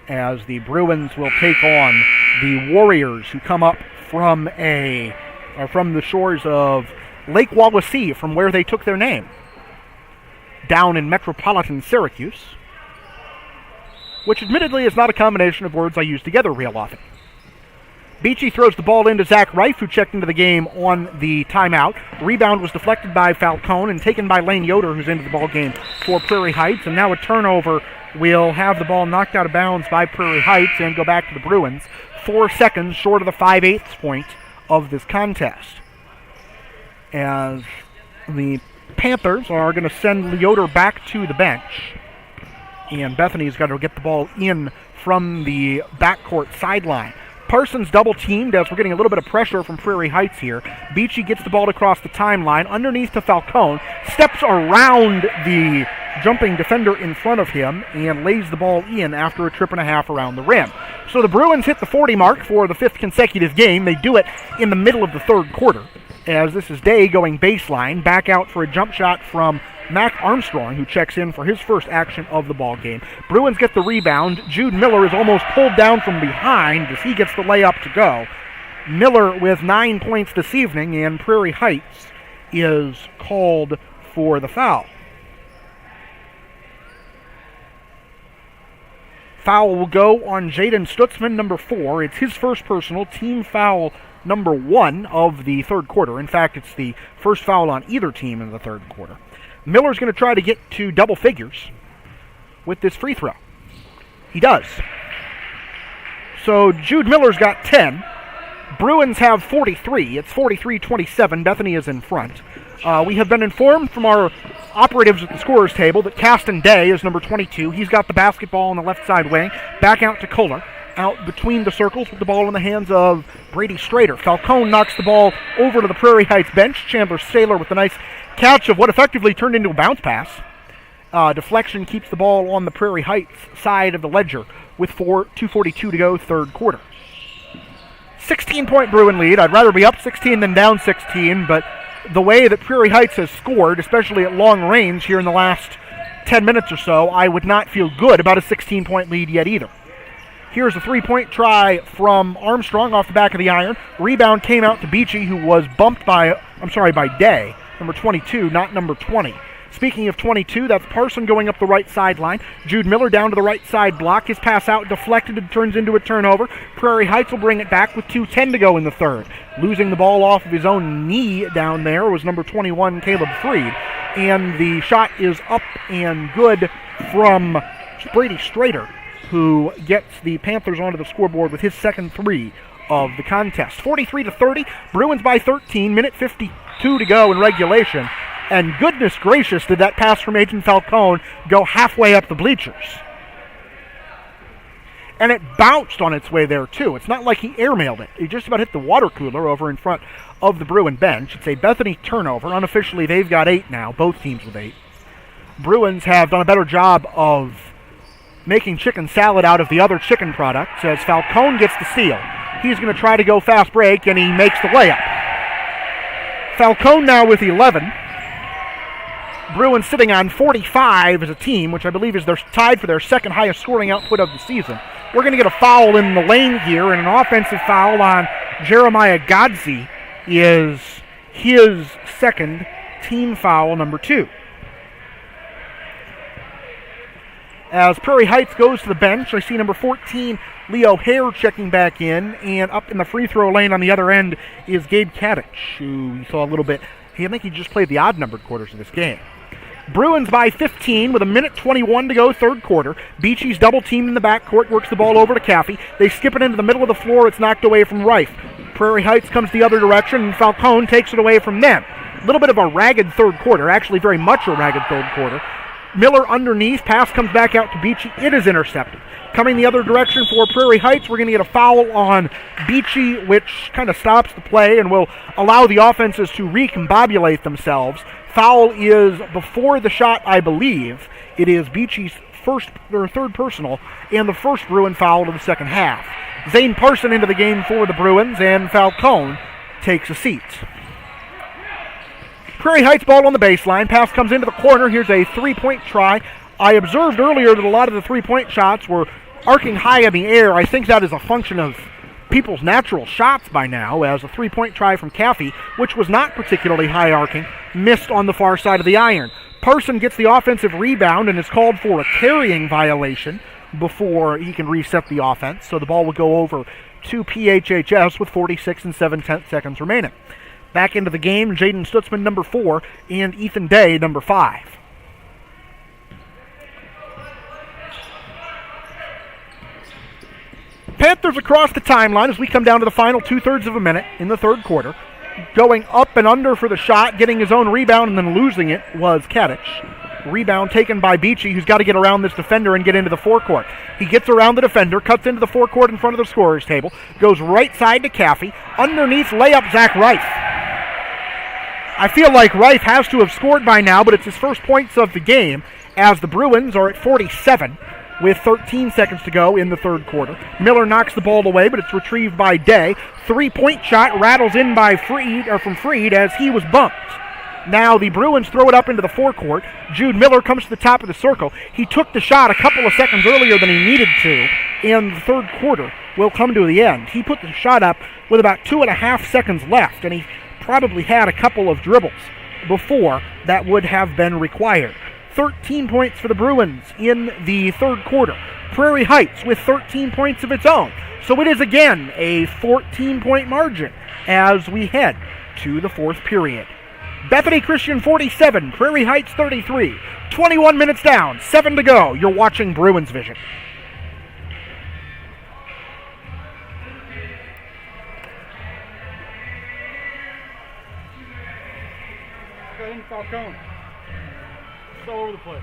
as the Bruins will take on the Warriors, who come up from the shores of Lake Wawasee, from where they took their name, down in metropolitan Syracuse, which admittedly is not a combination of words I use together real often. Beachy throws the ball into Zach Reif, who checked into the game on the timeout. Rebound was deflected by Falcone and taken by Lane Yoder, who's into the ball game for Prairie Heights, and now a turnover will have the ball knocked out of bounds by Prairie Heights and go back to the Bruins. 4 seconds short of the 5/8 point of this contest, as the Panthers are going to send Leoder back to the bench, and Bethany's got to get the ball in from the backcourt sideline. Parsons double-teamed as we're getting a little bit of pressure from Prairie Heights here. Beachy gets the ball across the timeline, underneath to Falcone, steps around the jumping defender in front of him, and lays the ball in after a trip and a half around the rim. So the Bruins hit the 40 mark for the 5th consecutive game. They do it in the middle of the third quarter, as this is Day going baseline, back out for a jump shot from Mac Armstrong, who checks in for his first action of the ball game. Bruins get the rebound. Jude Miller is almost pulled down from behind as he gets the layup to go. Miller with 9 points this evening, and Prairie Heights is called for the foul. Foul will go on Jaden Stutzman, number 4. It's his first personal, team foul number 1 of the third quarter. In fact, it's the first foul on either team in the third quarter. Miller's going to try to get to double figures with this free throw. He does. So Jude Miller's got 10. Bruins have 43. It's 43-27. Bethany is in front. We have been informed from our operatives at the scorer's table that Caston Day is number 22. He's got the basketball on the left side wing. Back out to Kohler. Out between the circles with the ball in the hands of Brady Strader. Falcone knocks the ball over to the Prairie Heights bench. Chandler Saylor with a nice catch of what effectively turned into a bounce pass. Deflection keeps the ball on the Prairie Heights side of the ledger with 2:42 to go, third quarter. 16-point Bruin lead. I'd rather be up 16 than down 16, but the way that Prairie Heights has scored, especially at long range here in the last 10 minutes or so, I would not feel good about a 16-point lead yet either. Here's a three-point try from Armstrong off the back of the iron. Rebound came out to Beachy, who was bumped by Day, number 22, not number 20. Speaking of 22, that's Parson going up the right sideline. Jude Miller down to the right side block. His pass out deflected and turns into a turnover. Prairie Heights will bring it back with 2:10 to go in the third. Losing the ball off of his own knee down there was number 21, Caleb Freed. And the shot is up and good from Brady Strader, who gets the Panthers onto the scoreboard with his second three of the contest. 43-30, Bruins by 13, minute 52 to go in regulation. And goodness gracious, did that pass from Agent Falcone go halfway up the bleachers. And it bounced on its way there, too. It's not like he airmailed it. He just about hit the water cooler over in front of the Bruin bench. It's a Bethany turnover. Unofficially, they've got 8 now, both teams with 8. Bruins have done a better job of making chicken salad out of the other chicken products as Falcone gets the steal. He's going to try to go fast break, and he makes the layup. Falcone now with 11. Bruins sitting on 45 as a team, which I believe is they're tied for their second highest scoring output of the season. We're going to get a foul in the lane here, and an offensive foul on Jeremiah Godsey is his second, team foul number 2. As Prairie Heights goes to the bench, I see number 14, Leo Hare, checking back in, and up in the free throw lane on the other end is Gabe Kadich, who you saw a little bit. I think he just played the odd-numbered quarters of this game. Bruins by 15 with a minute 21 to go, third quarter. Beachy's double-teamed in the backcourt, works the ball over to Caffey. They skip it into the middle of the floor. It's knocked away from Reif. Prairie Heights comes the other direction, and Falcone takes it away from them. little bit of a ragged third quarter, actually very much a ragged third quarter. Miller underneath, pass comes back out to Beachy. It is intercepted. Coming the other direction for Prairie Heights, we're going to get a foul on Beachy, which kind of stops the play and will allow the offenses to recombobulate themselves. Foul is before the shot, I believe. It is Beachy's third personal, and the first Bruin foul of the second half. Zane Parson into the game for the Bruins, and Falcone takes a seat. Prairie Heights ball on the baseline. Pass comes into the corner. Here's a three-point try. I observed earlier that a lot of the three-point shots were arcing high in the air. I think that is a function of people's natural shots by now, as a three-point try from Caffey, which was not particularly high arcing, missed on the far side of the iron. Parson gets the offensive rebound and is called for a carrying violation before he can reset the offense. So the ball will go over to PHHS with 46 and 7/10 seconds remaining. Back into the game, Jaden Stutzman, number 4, and Ethan Day, number 5. Panthers across the timeline as we come down to the final two-thirds of a minute in the third quarter. Going up and under for the shot, getting his own rebound and then losing it was Kadich. Rebound taken by Beachy, who's got to get around this defender and get into the forecourt. He gets around the defender, cuts into the forecourt in front of the scorer's table, goes right side to Caffey. Underneath layup, Zach Reif. I feel like Reif has to have scored by now, but it's his first points of the game as the Bruins are at 47 with 13 seconds to go in the third quarter. Miller knocks the ball away, but it's retrieved by Day. Three-point shot rattles in by from Freed as he was bumped. Now the Bruins throw it up into the forecourt. Jude Miller comes to the top of the circle. He took the shot a couple of seconds earlier than he needed to, and the third quarter will come to the end. He put the shot up with about 2.5 seconds left, and he probably had a couple of dribbles before that would have been required. 13 points for the Bruins in the third quarter. Prairie Heights with 13 points of its own. So it is again a 14-point margin as we head to the fourth period. Bethany Christian 47, Prairie Heights 33. 21 minutes down, 7 to go. You're watching Bruins Vision. Falcone. It's all over the place.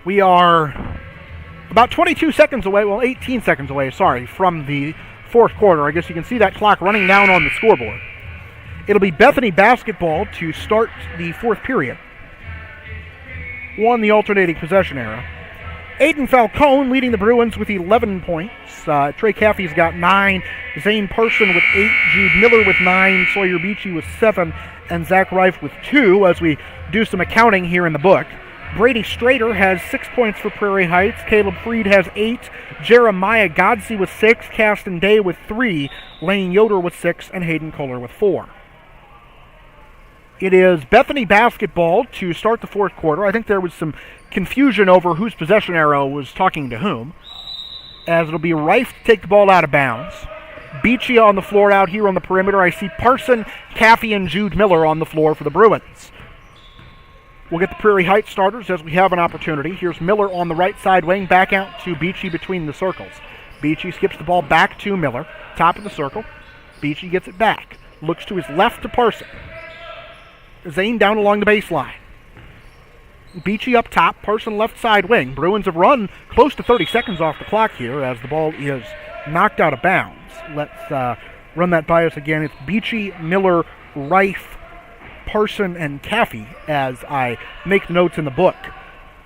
We are about 22 seconds away, 18 seconds away, from the fourth quarter. I guess you can see that clock running down on the scoreboard. It'll be Bethany basketball to start the fourth period. Won the alternating possession era. Aiden Falcone leading the Bruins with 11 points. Trey Caffey's got 9. Zane Parson with 8. Jude Miller with 9. Sawyer Beachy with 7. And Zach Reif with 2 as we do some accounting here in the book. Brady Strader has 6 points for Prairie Heights. Caleb Freed has 8. Jeremiah Godsey with 6. Caston Day with 3. Lane Yoder with 6. And Hayden Kohler with 4. It is Bethany basketball to start the fourth quarter. I think there was some confusion over whose possession arrow was talking to whom, as it'll be Reif to take the ball out of bounds. Beachy on the floor out here on the perimeter. I see Parson, Caffey, and Jude Miller on the floor for the Bruins. We'll get the Prairie Heights starters as we have an opportunity. Here's Miller on the right side wing, back out to Beachy between the circles. Beachy skips the ball back to Miller, top of the circle. Beachy gets it back, looks to his left to Parson. Zane down along the baseline. Beachy up top, Parson left side wing. Bruins have run close to 30 seconds off the clock here as the ball is knocked out of bounds. Let's run that by us again. It's Beachy, Miller, Reif, Parson, and Caffey as I make the notes in the book.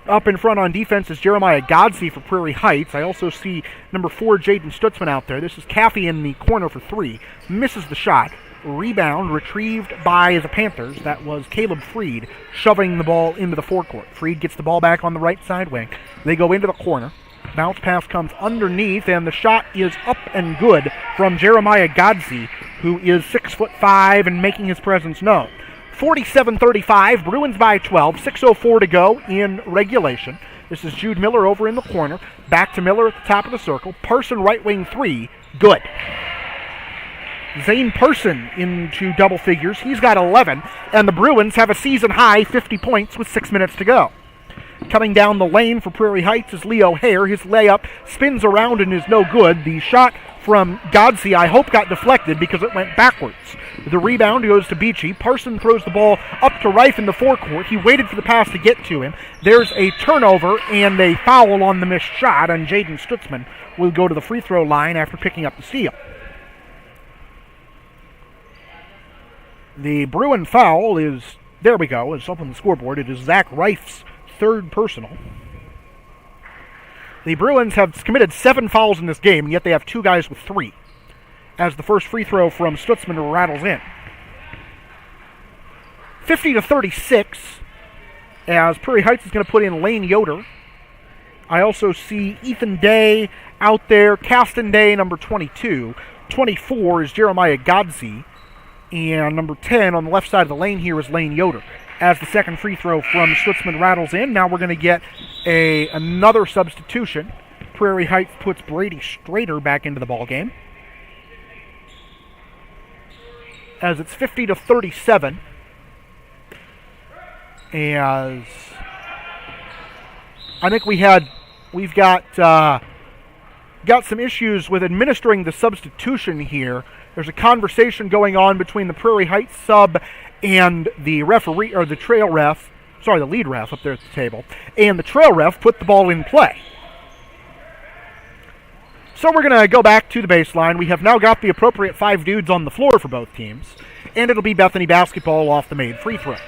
Up in front on defense is Jeremiah Godsey for Prairie Heights. I also see number 4, Jaden Stutzman out there. This is Caffey in the corner for 3. Misses the shot. Rebound retrieved by the Panthers. That was Caleb Freed shoving the ball into the forecourt. Freed gets the ball back on the right side wing. They go into the corner. Bounce pass comes underneath, and the shot is up and good from Jeremiah Godsey, who is 6'5" and making his presence known. 47-35, Bruins by 12, 6:04 to go in regulation. This is Jude Miller over in the corner. Back to Miller at the top of the circle. Parson right wing 3, good. Zane Parson into double figures. He's got 11, and the Bruins have a season-high 50 points with 6 minutes to go. Coming down the lane for Prairie Heights is Leo Hare. His layup spins around and is no good. The shot from Godsey, I hope, got deflected because it went backwards. The rebound goes to Beachy. Parson throws the ball up to Reif in the forecourt. He waited for the pass to get to him. There's a turnover and a foul on the missed shot, and Jaden Stutzman will go to the free throw line after picking up the steal. The Bruin foul is, there we go, it's up on the scoreboard. It is Zach Reif's third personal. The Bruins have committed 7 fouls in this game, and yet they have 2 guys with 3, as the first free throw from Stutzman rattles in. 50-36, as Prairie Heights is going to put in Lane Yoder. I also see Ethan Day out there, Caston Day, number 22. 24 is Jeremiah Godsey. And number 10 on the left side of the lane here is Lane Yoder. As the second free throw from Stutzman rattles in, now we're going to get another substitution. Prairie Heights puts Brady Strader back into the ballgame. As it's 50-37. As I think we've got some issues with administering the substitution here. There's a conversation going on between the Prairie Heights sub and the referee, or the trail ref, sorry, the lead ref up there at the table, and the trail ref put the ball in play. So we're going to go back to the baseline. We have now got the appropriate 5 dudes on the floor for both teams, and it'll be Bethany basketball off the made free throws.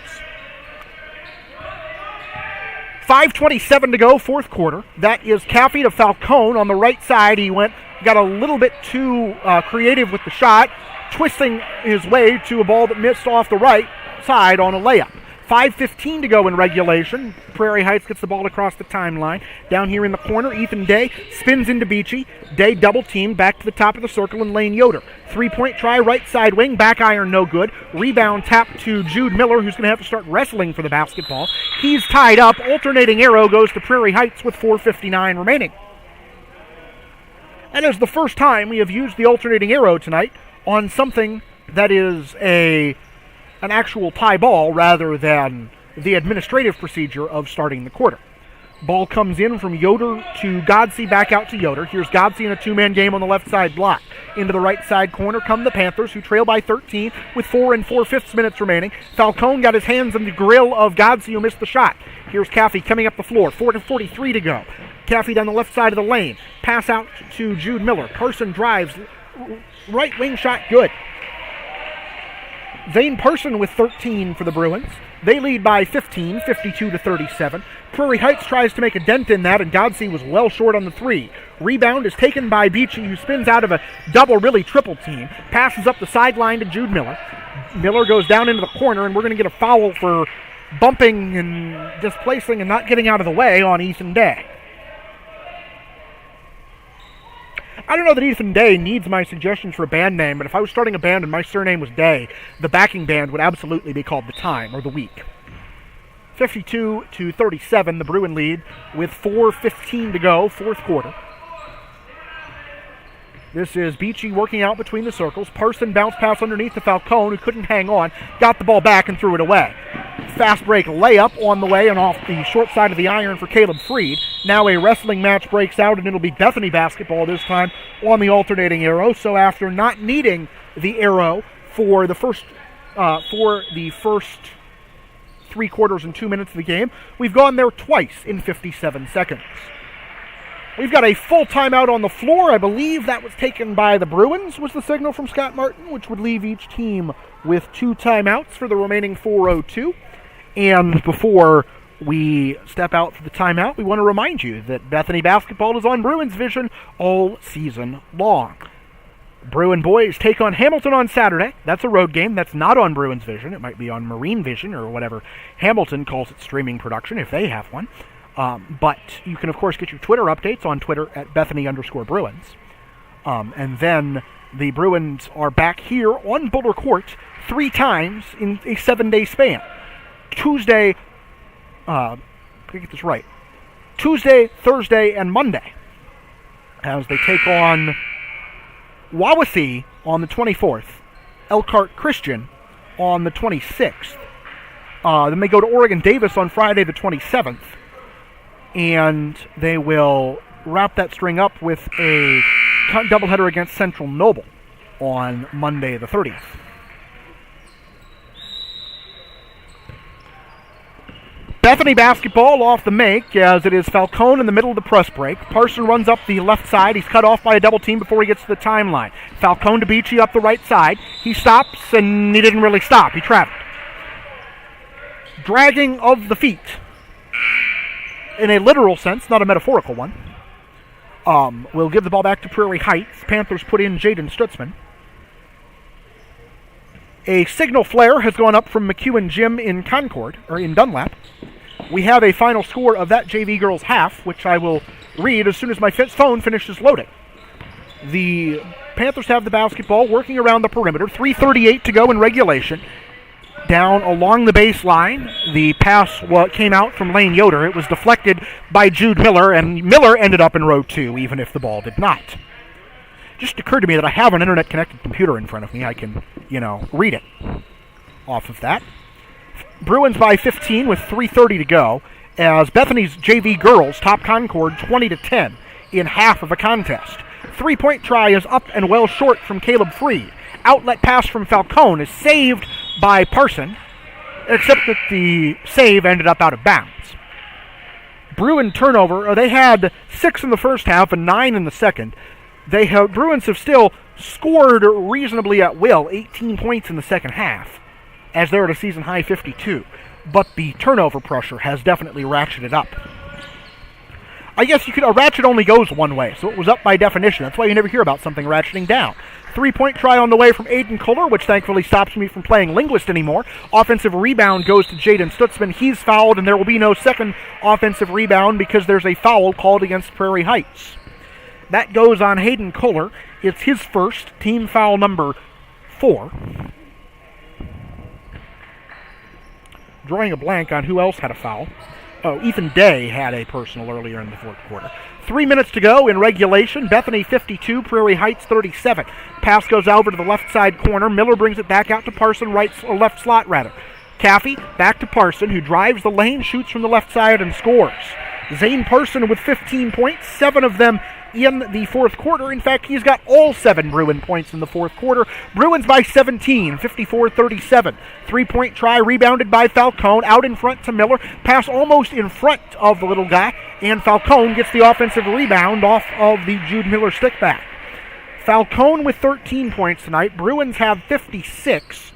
5:27 to go, fourth quarter. That is Caffey to Falcone on the right side. He got a little bit too creative with the shot, twisting his way to a ball that missed off the right side on a layup. 5:15 to go in regulation. Prairie Heights gets the ball across the timeline. Down here in the corner, Ethan Day spins into Beachy. Day double-teamed back to the top of the circle in Lane Yoder. 3-point try, right side wing, back iron, no good. Rebound tap to Jude Miller, who's going to have to start wrestling for the basketball. He's tied up. Alternating arrow goes to Prairie Heights with 4:59 remaining. And it's the first time we have used the alternating arrow tonight on something that is an actual tie ball rather than the administrative procedure of starting the quarter. Ball comes in from Yoder to Godsey, back out to Yoder. Here's Godsey in a 2-man game on the left side block. Into the right side corner come the Panthers, who trail by 13 with 4 4/5 minutes remaining. Falcone got his hands on the grill of Godsey, who missed the shot. Here's Caffey coming up the floor, 4:43 to go. Caffey down the left side of the lane. Pass out to Jude Miller. Parson drives, right wing shot, good. Zane Parson with 13 for the Bruins. They lead by 15, 52-37. Prairie Heights tries to make a dent in that, and Godsey was well short on the 3. Rebound is taken by Beachy, who spins out of a double, really triple team. Passes up the sideline to Jude Miller. Miller goes down into the corner, and we're going to get a foul for bumping and displacing and not getting out of the way on Ethan Day. I don't know that Ethan Day needs my suggestions for a band name, but if I was starting a band and my surname was Day, the backing band would absolutely be called The Time, or The Week. 52-37, the Bruin lead with 4:15 to go, fourth quarter. This is Beachy working out between the circles. Parson bounced pass underneath to Falcone, who couldn't hang on, got the ball back and threw it away. Fast break layup on the way and off the short side of the iron for Caleb Freed. Now a wrestling match breaks out, and it'll be Bethany basketball this time on the alternating arrow. So after not needing the arrow for the first 3 quarters and 2 minutes of the game, we've gone there twice in 57 seconds. We've got a full timeout on the floor. I believe that was taken by the Bruins, was the signal from Scott Martin, which would leave each team with 2 timeouts for the remaining 4:02. And before we step out for the timeout, we want to remind you that Bethany basketball is on BruinsVision all season long. Bruin boys take on Hamilton on Saturday. That's a road game. That's not on BruinsVision. It might be on Marine Vision or whatever Hamilton calls its streaming production, if they have one. But you can, of course, get your Twitter updates on Twitter at Bethany_Bruins. And then the Bruins are back here on Boulder Court 3 times in a 7-day span. Tuesday, let me get this right. Tuesday, Thursday, and Monday, as they take on Wawasee on the 24th, Elkhart Christian on the 26th. Then they go to Oregon Davis on Friday the 27th. and they will wrap that string up with a doubleheader against Central Noble on Monday the 30th. Bethany basketball off the make as it is Falcone in the middle of the press break. Parson runs up the left side. He's cut off by a double team before he gets to the timeline. Falcone to Beachy up the right side. He stops, and he didn't really stop. He traveled. Dragging of the feet. In a literal sense, not a metaphorical one. We'll give the ball back to Prairie Heights. Panthers put in Jaden Stutzman. A signal flare has gone up from McEwen Gym in Concord, or in Dunlap. We have a final score of that JV girls half, which I will read as soon as my phone finishes loading. The Panthers have the basketball working around the perimeter. 3:38 to go in regulation. Down along the baseline, the pass came out from Lane Yoder. It was deflected by Jude Miller, and Miller ended up in row 2, even if the ball did not. Just occurred to me that I have an internet-connected computer in front of me. I can, read it off of that. Bruins by 15 with 3:30 to go, as Bethany's JV girls top Concord 20-10 in half of a contest. 3-point try is up and well short from Caleb Freed. Outlet pass from Falcone is saved by Parson, except that the save ended up out of bounds. Bruin turnover, they had 6 in the first half and 9 in the second. Bruins have still scored reasonably at will, 18 points in the second half, as they're at a season-high 52. But the turnover pressure has definitely ratcheted up. I guess a ratchet only goes one way, so it was up by definition. That's why you never hear about something ratcheting down. 3-point try on the way from Aiden Kohler, which thankfully stops me from playing linguist anymore. Offensive rebound goes to Jaden Stutzman. He's fouled, and there will be no second offensive rebound because there's a foul called against Prairie Heights. That goes on Hayden Kohler. It's his first, team foul number 4. Drawing a blank on who else had a foul. Oh, Ethan Day had a personal earlier in the fourth quarter. 3 minutes to go in regulation. Bethany 52, Prairie Heights 37. Pass goes over to the left side corner. Miller brings it back out to Parson, left slot rather. Caffey back to Parson, who drives the lane, shoots from the left side, and scores. Zane Parson with 15 points, 7 of them in the fourth quarter. In fact, he's got all 7 Bruin points in the fourth quarter. Bruins by 17, 54-37. 3-point try rebounded by Falcone, out in front to Miller. Pass almost in front of the little guy, and Falcone gets the offensive rebound off of the Jude Miller stickback. Falcone with 13 points tonight. Bruins have 56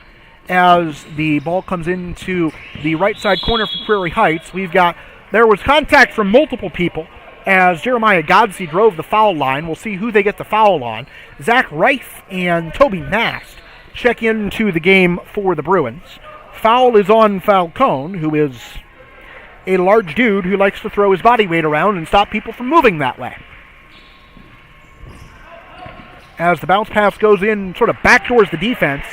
as the ball comes into the right side corner for Prairie Heights. There was contact from multiple people as Jeremiah Godsey drove the foul line. We'll see who they get the foul on. Zach Reif and Toby Mast check into the game for the Bruins. Foul is on Falcone, who is a large dude who likes to throw his body weight around and stop people from moving that way. As the bounce pass goes in, sort of backdoors the defense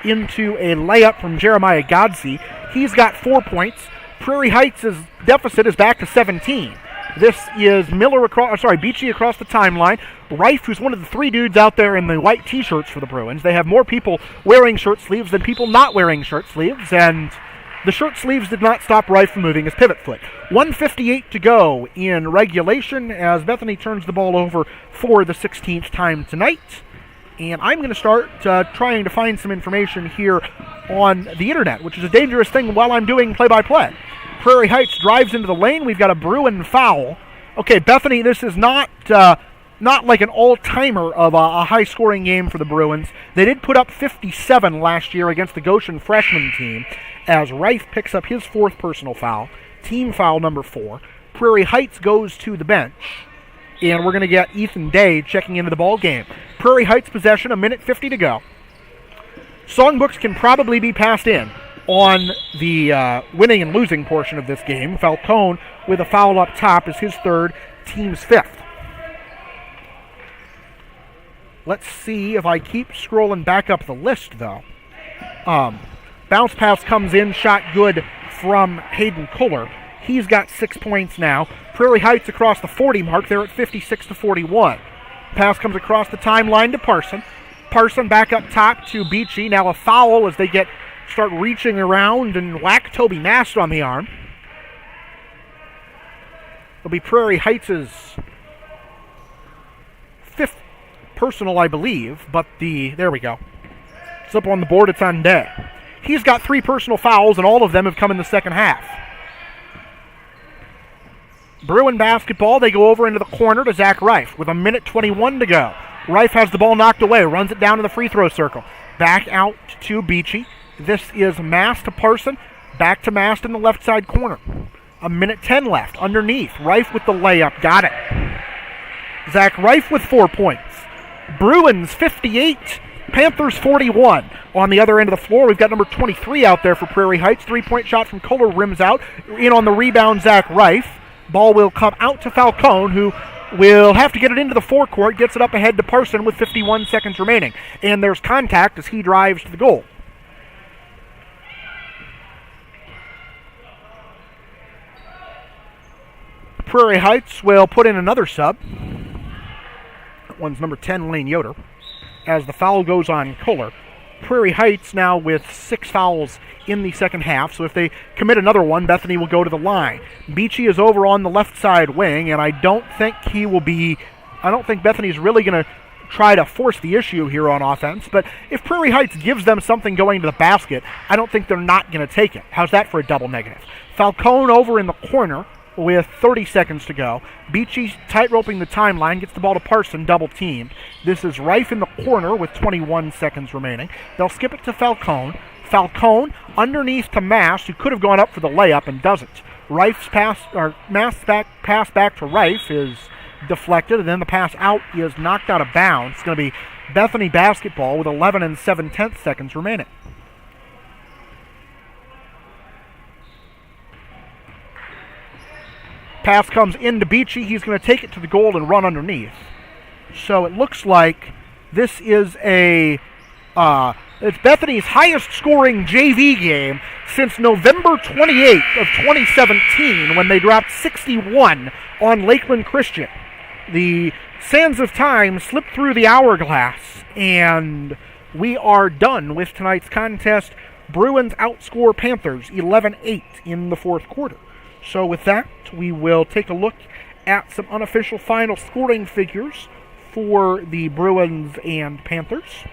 into a layup from Jeremiah Godsey. He's got 4 points. Prairie Heights' deficit is back to 17. This is Beachy across the timeline. Reif, who's one of the 3 dudes out there in the white T-shirts for the Bruins. They have more people wearing shirt sleeves than people not wearing shirt sleeves, and the shirt sleeves did not stop Reif from moving his pivot foot. 1:58 to go in regulation as Bethany turns the ball over for the 16th time tonight. And I'm going to start trying to find some information here on the internet, which is a dangerous thing while I'm doing play-by-play. Prairie Heights drives into the lane. We've got a Bruin foul. Okay, Bethany, this is not like an all-timer of a high-scoring game for the Bruins. They did put up 57 last year against the Goshen freshman team as Reif picks up his 4th personal foul, team foul number 4. Prairie Heights goes to the bench, and we're going to get Ethan Day checking into the ball game. Prairie Heights possession, 1:50 to go. Songbooks can probably be passed in on the winning and losing portion of this game. Falcone with a foul up top is his 3rd, team's 5th. Let's see if I keep scrolling back up the list, though. Bounce pass comes in, shot good from Hayden Kohler. He's got 6 points now. Prairie Heights across the 40 mark. They're at 56-41. Pass comes across the timeline to Parson. Parson back up top to Beachy. Now a foul as they start reaching around and whack Toby Mast on the arm. It'll be Prairie Heights' 5th personal, I believe, but there we go. It's up on the board, it's on Day. He's got 3 personal fouls, and all of them have come in the second half. Bruin basketball, they go over into the corner to Zach Reif with 1:21 to go. Reif has the ball knocked away, runs it down to the free throw circle. Back out to Beachy. This is Mast to Parson, back to Mast in the left side corner. 1:10 left, underneath. Reif with the layup, got it. Zach Reif with 4 points. Bruins 58, Panthers 41. On the other end of the floor, we've got number 23 out there for Prairie Heights. 3-point shot from Kohler, rims out. In on the rebound, Zach Reif. Ball will come out to Falcone, who will have to get it into the forecourt, gets it up ahead to Parson with 51 seconds remaining. And there's contact as he drives to the goal. Prairie Heights will put in another sub. That one's number 10, Lane Yoder, as the foul goes on Kohler. Prairie Heights now with 6 fouls in the second half, so if they commit another one, Bethany will go to the line. Beachy is over on the left side wing, and I don't think Bethany's really going to try to force the issue here on offense, but if Prairie Heights gives them something going to the basket, I don't think they're not going to take it. How's that for a double negative? Falcone over in the corner with 30 seconds to go. Beachy tight-roping the timeline, gets the ball to Parson, double-teamed. This is Reif in the corner with 21 seconds remaining. They'll skip it to Falcone. Falcone underneath to Mast, who could have gone up for the layup and doesn't. Reif's pass, or Mast's pass back to Reif is deflected, and then the pass out is knocked out of bounds. It's going to be Bethany basketball with 11 7/10 seconds remaining. Pass comes into Beachy. He's going to take it to the goal and run underneath. So it looks like this is it's Bethany's highest scoring JV game since November 28th of 2017 when they dropped 61 on Lakeland Christian. The sands of time slipped through the hourglass, and we are done with tonight's contest. Bruins outscore Panthers 11-8 in the fourth quarter. So with that, we will take a look at some unofficial final scoring figures for the Bruins and Panthers.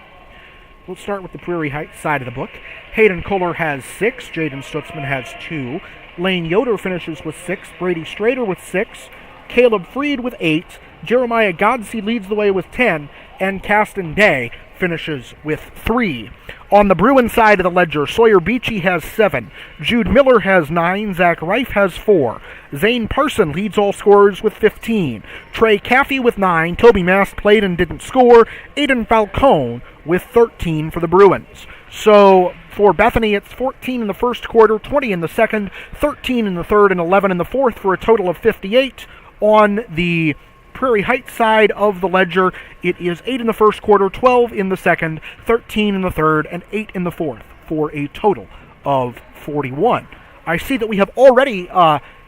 Let's start with the Prairie Heights side of the book. Hayden Kohler has 6. Jaden Stutzman has 2. Lane Yoder finishes with 6. Brady Strader with 6. Caleb Freed with 8. Jeremiah Godsey leads the way with 10. And Caston Day finishes with 3. On the Bruin side of the ledger, Sawyer Beachy has 7. Jude Miller has 9. Zach Reif has 4. Zane Parson leads all scorers with 15. Trey Caffey with 9. Toby Mast played and didn't score. Aiden Falcone with 13 for the Bruins. So for Bethany, it's 14 in the first quarter, 20 in the second, 13 in the third, and 11 in the fourth for a total of 58. On the Prairie Heights side of the ledger, it is 8 in the first quarter, 12 in the second, 13 in the third, and 8 in the fourth for a total of 41. I see that we have already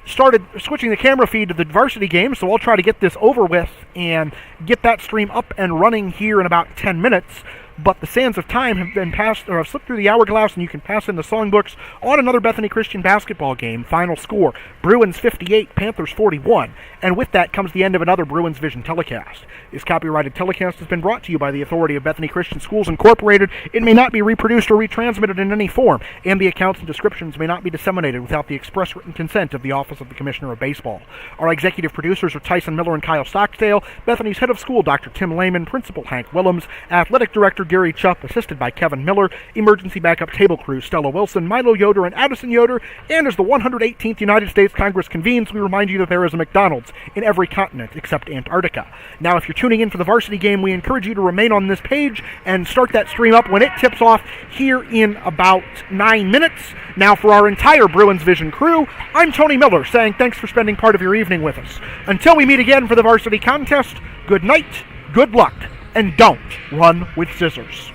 started switching the camera feed to the varsity game, so I'll try to get this over with and get that stream up and running here in about 10 minutes. But the sands of time have been passed, or have slipped through the hourglass, and you can pass in the songbooks on another Bethany Christian basketball game. Final score, Bruins 58, Panthers 41. And with that comes the end of another BruinsVision telecast. This copyrighted telecast has been brought to you by the authority of Bethany Christian Schools Incorporated. It may not be reproduced or retransmitted in any form, and the accounts and descriptions may not be disseminated without the express written consent of the Office of the Commissioner of Baseball. Our executive producers are Tyson Miller and Kyle Stockdale, Bethany's head of school, Dr. Tim Lehman, Principal Hank Willems, Athletic Director Gary Chupp, assisted by Kevin Miller, emergency backup table crew Stella Wilson, Milo Yoder, and Addison Yoder. And as the 118th United States Congress convenes, we remind you that there is a McDonald's in every continent except Antarctica. Now, if you're tuning in for the varsity game, we encourage you to remain on this page and start that stream up when it tips off here in about 9 minutes. Now, for our entire BruinsVision crew, I'm Tony Miller saying thanks for spending part of your evening with us. Until we meet again for the varsity contest, good night, good luck, and don't run with scissors.